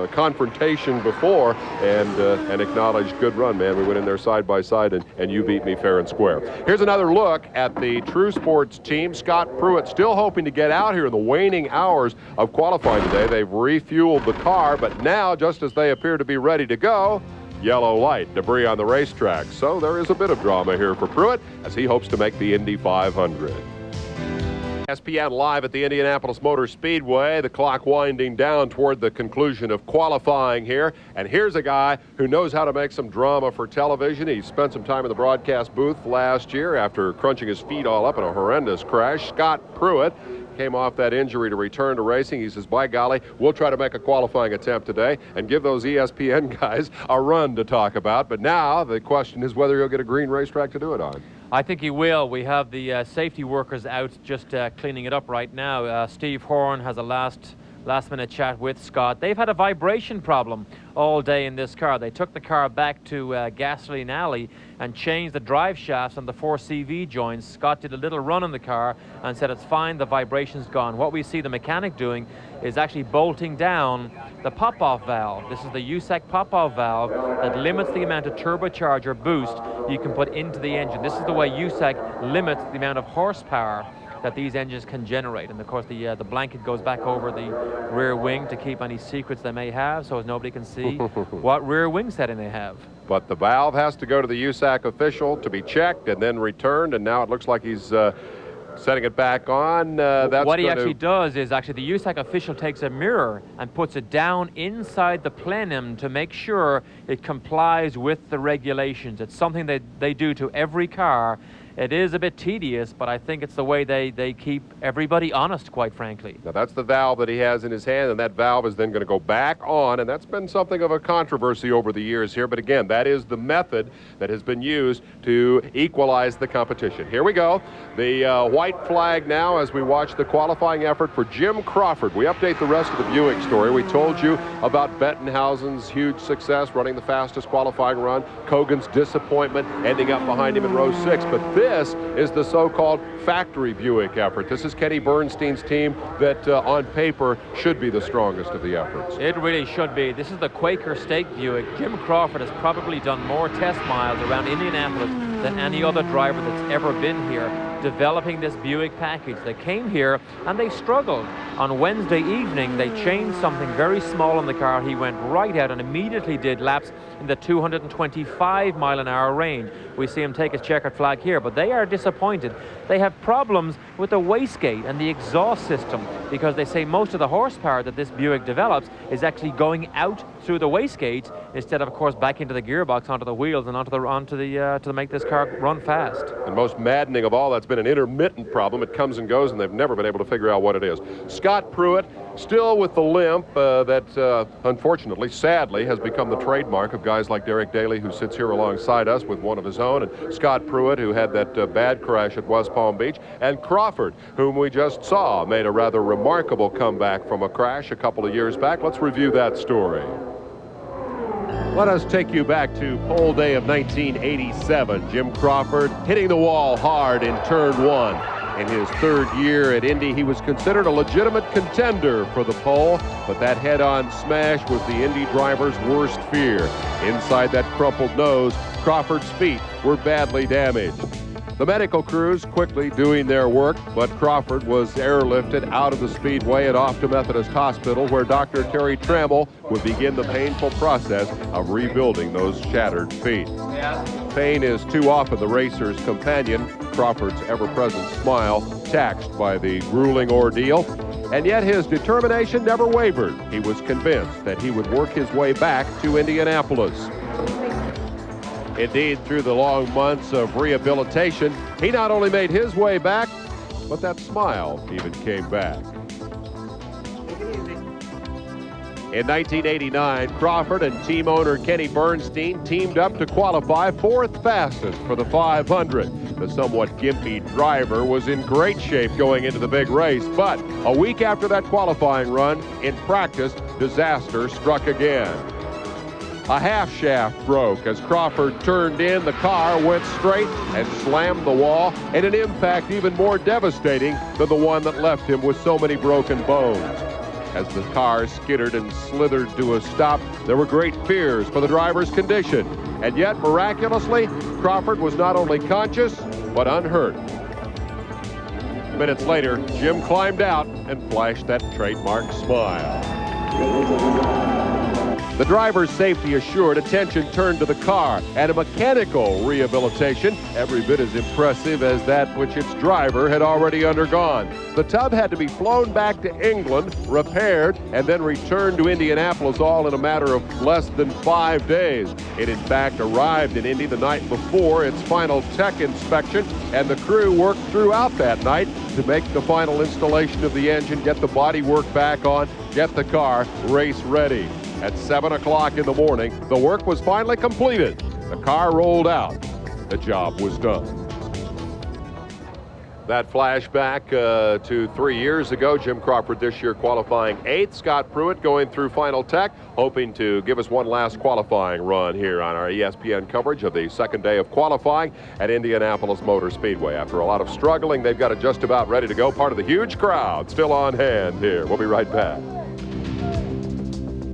confrontation before, and acknowledged, good run, man. We went in there side by side, and you beat me fair and square. Here's another look at the True Sports team. Scott Pruitt still hoping to get out here in the waning hours of qualifying today. They've refueled the car, but now, just as they appear to be ready to go, yellow light, debris on the racetrack. So there is a bit of drama here for Pruitt as he hopes to make the Indy 500. ESPN live at the Indianapolis Motor Speedway, the clock winding down toward the conclusion of qualifying here. And here's a guy who knows how to make some drama for television. He spent some time in the broadcast booth last year after crunching his feet all up in a horrendous crash. Scott Pruitt came off that injury to return to racing. He says, by golly, we'll try to make a qualifying attempt today and give those ESPN guys a run to talk about. But now the question is whether he'll get a green racetrack to do it on. I think he will. We have the safety workers out just cleaning it up right now. Steve Horn has a last-minute chat with Scott. They've had a vibration problem all day in this car. They took the car back to Gasoline Alley and changed the drive shafts and the 4 CV joints. Scott did a little run in the car and said it's fine, the vibration's gone. What we see the mechanic doing is actually bolting down the pop-off valve. This is the USAC pop-off valve that limits the amount of turbocharger boost you can put into the engine. This is the way USAC limits the amount of horsepower that these engines can generate. And of course the blanket goes back over the rear wing to keep any secrets they may have, so as nobody can see what rear wing setting they have. But the valve has to go to the USAC official to be checked and then returned, and now it looks like he's setting it back on. What he actually does is actually the USAC official takes a mirror and puts it down inside the plenum to make sure it complies with the regulations. It's something that they do to every car. It is a bit tedious, but I think it's the way they keep everybody honest, quite frankly. Now that's the valve that he has in his hand, and that valve is then going to go back on, and that's been something of a controversy over the years here. But again, that is the method that has been used to equalize the competition. Here we go. The white flag now as we watch the qualifying effort for Jim Crawford. We update the rest of the Buick story. We told you about Bettenhausen's huge success running the fastest qualifying run, Kogan's disappointment ending up behind him in row 6, but this is the so-called factory Buick effort. This is Kenny Bernstein's team that on paper should be the strongest of the efforts. It really should be. This is the Quaker State Buick. Jim Crawford has probably done more test miles around Indianapolis than any other driver that's ever been here developing this Buick package. They came here and they struggled. On Wednesday evening, they changed something very small in the car. He went right out and immediately did laps in the 225-mile-an-hour range. We see him take his checkered flag here, but they are disappointed. They have problems with the wastegate and the exhaust system because they say most of the horsepower that this Buick develops is actually going out through the wastegate instead of course, back into the gearbox, onto the wheels, and to make this car run fast. And most maddening of all, that's been an intermittent problem. It comes and goes, and they've never been able to figure out what it is. Scott Pruitt, still with the limp that unfortunately, sadly, has become the trademark of guys like Derek Daly, who sits here alongside us with one of his own, and Scott Pruitt, who had that bad crash at West Palm Beach, and Crawford, whom we just saw, made a rather remarkable comeback from a crash a couple of years back. Let's review that story. Let us take you back to pole day of 1987. Jim Crawford hitting the wall hard in turn 1. In his third year at Indy, he was considered a legitimate contender for the pole, but that head-on smash was the Indy driver's worst fear. Inside that crumpled nose, Crawford's feet were badly damaged. The medical crews quickly doing their work, but Crawford was airlifted out of the speedway and off to Methodist Hospital, where Dr. Terry Trammell would begin the painful process of rebuilding those shattered feet. Pain is too often the racer's companion. Crawford's ever-present smile taxed by the grueling ordeal, and yet his determination never wavered. He was convinced that he would work his way back to Indianapolis. Indeed, through the long months of rehabilitation, he not only made his way back, but that smile even came back. In 1989, Crawford and team owner Kenny Bernstein teamed up to qualify 4th fastest for the 500. The somewhat gimpy driver was in great shape going into the big race, but a week after that qualifying run, in practice, disaster struck again. A half shaft broke as Crawford turned in. The car went straight and slammed the wall in an impact even more devastating than the one that left him with so many broken bones. As the car skittered and slithered to a stop, there were great fears for the driver's condition. And yet, miraculously, Crawford was not only conscious, but unhurt. Minutes later, Jim climbed out and flashed that trademark smile. The driver's safety assured, attention turned to the car, and a mechanical rehabilitation every bit as impressive as that which its driver had already undergone. The tub had to be flown back to England, repaired, and then returned to Indianapolis, all in a matter of less than 5 days. It in fact arrived in Indy the night before its final tech inspection, and the crew worked throughout that night to make the final installation of the engine, get the bodywork back on, get the car race ready. At 7 o'clock in the morning, the work was finally completed. The car rolled out. The job was done. That flashback to 3 years ago. Jim Crawford this year qualifying 8th. Scott Pruitt going through final tech, hoping to give us one last qualifying run here on our ESPN coverage of the second day of qualifying at Indianapolis Motor Speedway. After a lot of struggling, they've got it just about ready to go. Part of the huge crowd still on hand here. We'll be right back.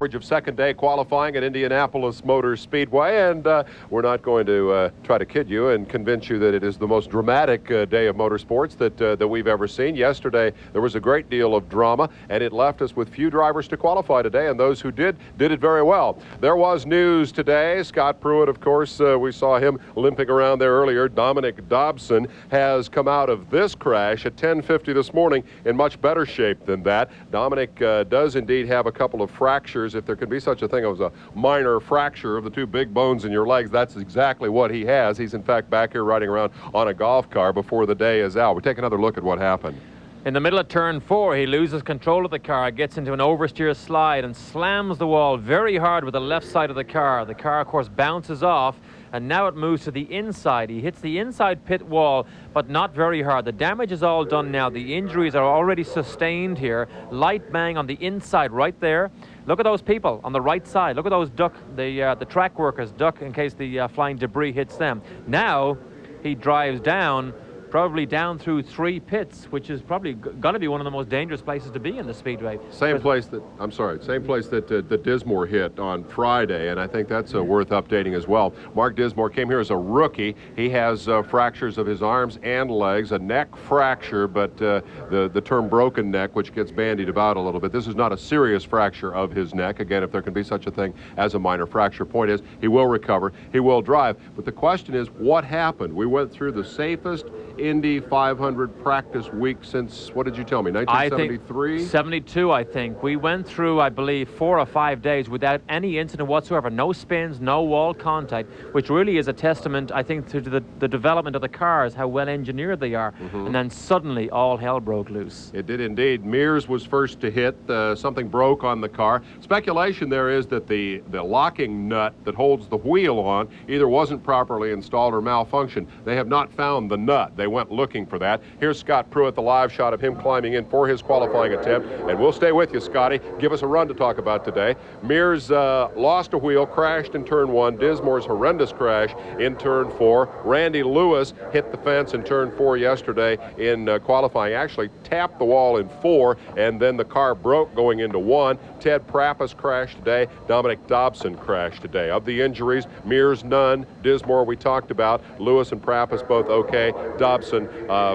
Of second day qualifying at Indianapolis Motor Speedway, and we're not going to try to kid you and convince you that it is the most dramatic day of motorsports that we've ever seen. Yesterday there was a great deal of drama, and it left us with few drivers to qualify today, and those who did it very well. There was news today. Scott Pruitt, of course, we saw him limping around there earlier. Dominic Dobson has come out of this crash at 10:50 this morning in much better shape than that. Dominic does indeed have a couple of fractures. If there could be such a thing as a minor fracture of the two big bones in your legs, that's exactly what he has. He's in fact back here riding around on a golf car before the day is out. We'll take another look at what happened. In the middle of turn 4, he loses control of the car, gets into an oversteer slide and slams the wall very hard with the left side of the car. The car, of course, bounces off, and now it moves to the inside. He hits the inside pit wall, but not very hard. The damage is all done now. The injuries are already sustained here. Light bang on the inside right there. Look at those people on the right side. Look at those duck, the track workers duck in case the flying debris hits them. Now he drives down, probably down through 3 pits, which is probably going to be one of the most dangerous places to be in the Speedway. Same place that Dismore hit on Friday, and I think that's worth updating as well. Mark Dismore came here as a rookie. He has fractures of his arms and legs, a neck fracture, but the term broken neck, which gets bandied about a little bit. This is not a serious fracture of his neck. Again, if there can be such a thing as a minor fracture, point is he will recover, he will drive. But the question is, what happened? We went through the safest Indy 500 practice week since, what did you tell me, 1973? 72, I think. We went through, I believe, 4 or 5 days without any incident whatsoever. No spins, no wall contact, which really is a testament, I think, to the development of the cars, how well engineered they are. And then suddenly all hell broke loose. It did indeed. Mears was first to hit. Something broke on the car. Speculation there is that the locking nut that holds the wheel on either wasn't properly installed or malfunctioned. They have not found the nut. They went looking for that. Here's Scott Pruitt, the live shot of him climbing in for his qualifying attempt. And we'll stay with you, Scotty. Give us a run to talk about today. Mears lost a wheel, crashed in turn 1. Dismore's horrendous crash in turn 4. Randy Lewis hit the fence in turn 4 yesterday in qualifying. Actually tapped the wall in 4, and then the car broke going into 1. Ted Prappas crashed today. Dominic Dobson crashed today. Of the injuries, Mears none. Dismore we talked about. Lewis and Prappas both okay. Dobson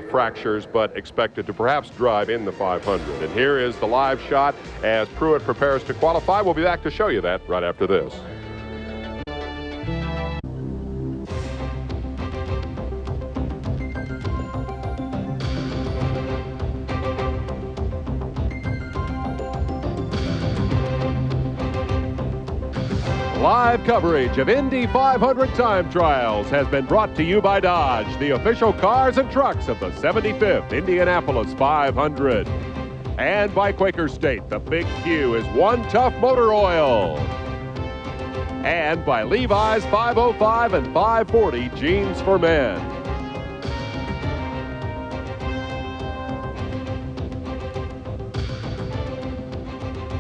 fractures, but expected to perhaps drive in the 500. And here is the live shot as Pruitt prepares to qualify. We'll be back to show you that right after this. Live coverage of Indy 500 time trials has been brought to you by Dodge, the official cars and trucks of the 75th Indianapolis 500. And by Quaker State, the Big Q is One Tough Motor Oil. And by Levi's 505 and 540 Jeans for Men.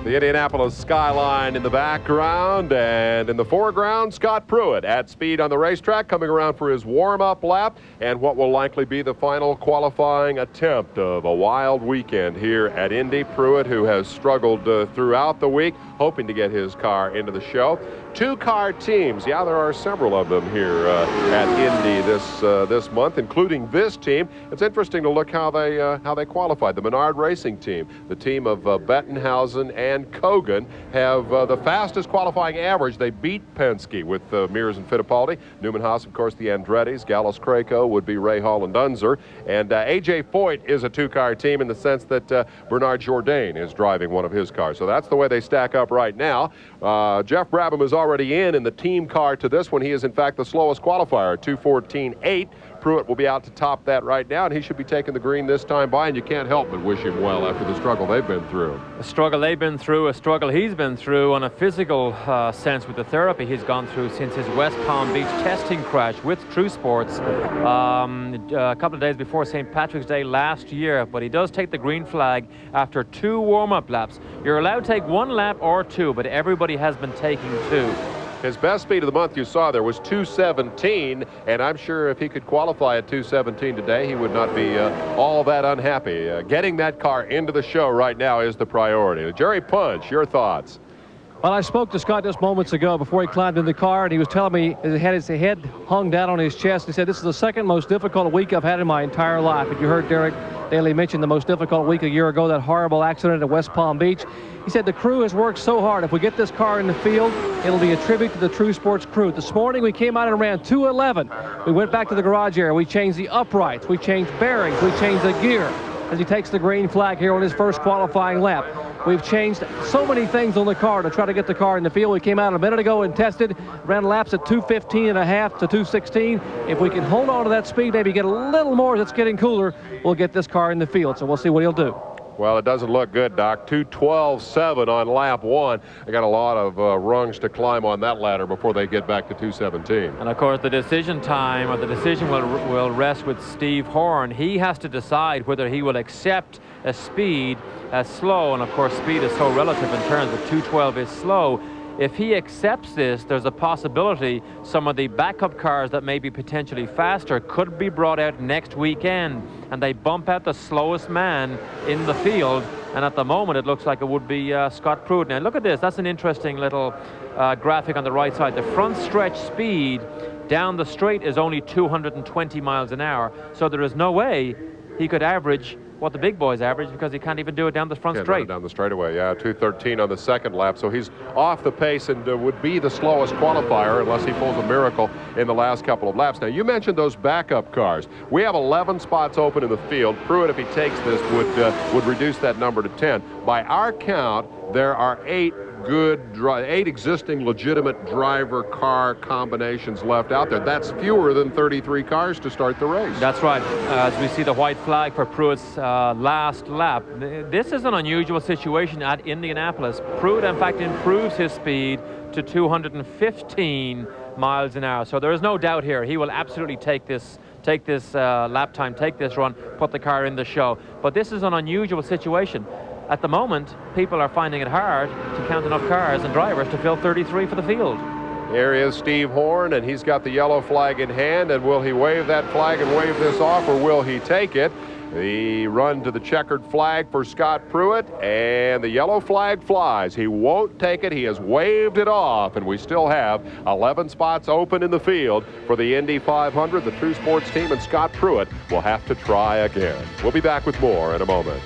The Indianapolis skyline in the background, and in the foreground, Scott Pruitt at speed on the racetrack, coming around for his warm-up lap and what will likely be the final qualifying attempt of a wild weekend here at Indy. Pruitt, who has struggled throughout the week, hoping to get his car into the show. Two-car teams, yeah, there are several of them here at Indy this month, including this team. It's interesting to look how they qualified. The Menard Racing Team, the team of Bettenhausen and Kogan, have the fastest qualifying average. They beat Penske with Mears and Fittipaldi. Newman Haas, of course, the Andrettis. Gallus Craco would be Ray Hall and Dunzer. And A.J. Foyt is a two-car team in the sense that Bernard Jourdain is driving one of his cars. So that's the way they stack up right now. Jeff Brabham is already in the team car to this one. He is, in fact, the slowest qualifier, 2:14.8. Pruitt will be out to top that right now, and he should be taking the green this time by, and you can't help but wish him well after the struggle they've been through. A struggle they've been through, a struggle he's been through on a physical sense with the therapy he's gone through since his West Palm Beach testing crash with True Sports a couple of days before St. Patrick's Day last year. But he does take the green flag after 2 warm-up laps. You're allowed to take 1 lap or 2, but everybody has been taking 2. His best speed of the month you saw there was 2:17, and I'm sure if he could qualify at 2:17 today, he would not be all that unhappy. Getting that car into the show right now is the priority. Jerry Punch, your thoughts? Well, I spoke to Scott just moments ago before he climbed in the car, and he was telling me he had his head hung down on his chest. He said, this is the second most difficult week I've had in my entire life. And you heard Derek Daly mention the most difficult week a year ago, that horrible accident at West Palm Beach. He said the crew has worked so hard. If we get this car in the field, it'll be a tribute to the True Sports crew. This morning we came out and ran 2:11. We went back to the garage area. We changed the uprights. We changed bearings. We changed the gear. As he takes the green flag here on his first qualifying lap. We've changed so many things on the car to try to get the car in the field. We came out a minute ago and tested, ran laps at 2:15.5 to 2:16. If we can hold on to that speed, maybe get a little more as it's getting cooler, we'll get this car in the field. So we'll see what he'll do. Well, it doesn't look good, Doc. 2:12.7 on lap 1. They got a lot of rungs to climb on that ladder before they get back to 2:17. And of course, the decision time, or the decision will rest with Steve Horn. He has to decide whether he will accept a speed as slow, and of course, speed is so relative in terms of 2:12 is slow. If he accepts this, there's a possibility some of the backup cars that may be potentially faster could be brought out next weekend, and they bump out the slowest man in the field. And at the moment, it looks like it would be Scott Pruitt. Now, look at this. That's an interesting little graphic on the right side. The front stretch speed down the straight is only 220 miles an hour, so there is no way he could average what the big boys average, because he can't even do it down the front straight. Down the straightaway, yeah, 2:13 on the second lap, so he's off the pace and would be the slowest qualifier unless he pulls a miracle in the last couple of laps. Now, you mentioned those backup cars. We have 11 spots open in the field. Pruitt, if he takes this, would reduce that number to 10. By our count, there are 8 existing legitimate driver car combinations left out there. That's fewer than 33 cars to start the race. That's right. As we see the white flag for Pruitt's last lap. This is an unusual situation at Indianapolis. Pruitt, in fact, improves his speed to 215 miles an hour. So there is no doubt here. He will absolutely take this lap time, take this run, put the car in the show. But this is an unusual situation. At the moment, people are finding it hard to count enough cars and drivers to fill 33 for the field. Here is Steve Horn, and he's got the yellow flag in hand, and will he wave that flag and wave this off, or will he take it? The run to the checkered flag for Scott Pruitt, and the yellow flag flies. He won't take it. He has waved it off, and we still have 11 spots open in the field for the Indy 500. The True Sports team and Scott Pruitt will have to try again. We'll be back with more in a moment.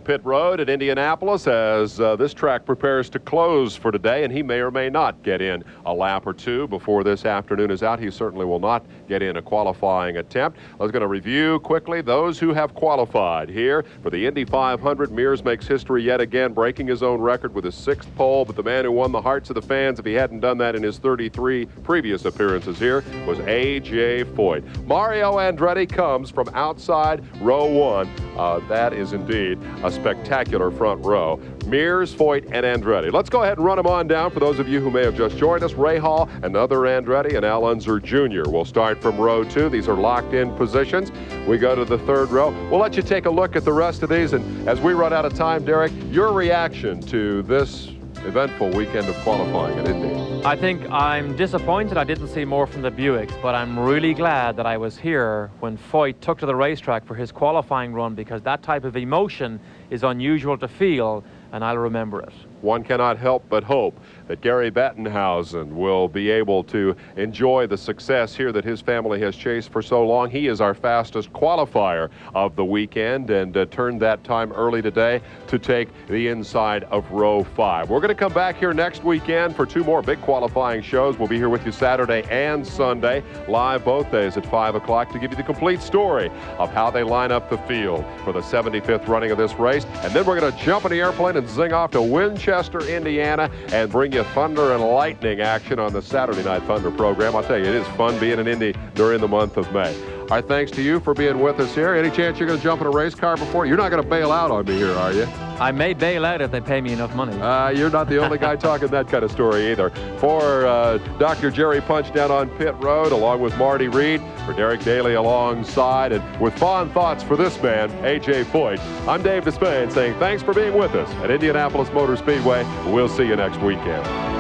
pit road at Indianapolis as this track prepares to close for today, and he may or may not get in a lap or two before this afternoon is out. He certainly will not get in a qualifying attempt. I was going to review quickly those who have qualified here for the Indy 500. Mears makes history yet again, breaking his own record with his 6th pole, but the man who won the hearts of the fans, if he hadn't done that in his 33 previous appearances here, was A.J. Foyt. Mario Andretti comes from outside row 1. That is indeed a spectacular front row. Mears, Foyt, and Andretti. Let's go ahead and run them on down for those of you who may have just joined us. Ray Hall, another Andretti, and Al Unser Jr. We'll start from row 2. These are locked-in positions. We go to the 3rd row. We'll let you take a look at the rest of these, and as we run out of time, Derek, your reaction to this eventful weekend of qualifying at Indy. I think I'm disappointed I didn't see more from the Buicks, but I'm really glad that I was here when Foyt took to the racetrack for his qualifying run, because that type of emotion is unusual to feel, and I'll remember it. One cannot help but hope that Gary Battenhausen will be able to enjoy the success here that his family has chased for so long. He is our fastest qualifier of the weekend and turned that time early today to take the inside of row 5. We're going to come back here next weekend for 2 more big qualifying shows. We'll be here with you Saturday and Sunday, live both days at 5 o'clock to give you the complete story of how they line up the field for the 75th running of this race. And then we're going to jump in the airplane and zing off to Winchester, Indiana, and bring you thunder and lightning action on the Saturday Night Thunder program. I'll tell you, it is fun being in Indy during the month of May. Our thanks to you for being with us here. Any chance you're going to jump in a race car before? You're not going to bail out on me here, are you? I may bail out if they pay me enough money. You're not the only guy talking that kind of story either. For Dr. Jerry Punch down on pit road, along with Marty Reed, for Derek Daly alongside, and with fond thoughts for this man, A.J. Foyt, I'm Dave Despain saying thanks for being with us at Indianapolis Motor Speedway. We'll see you next weekend.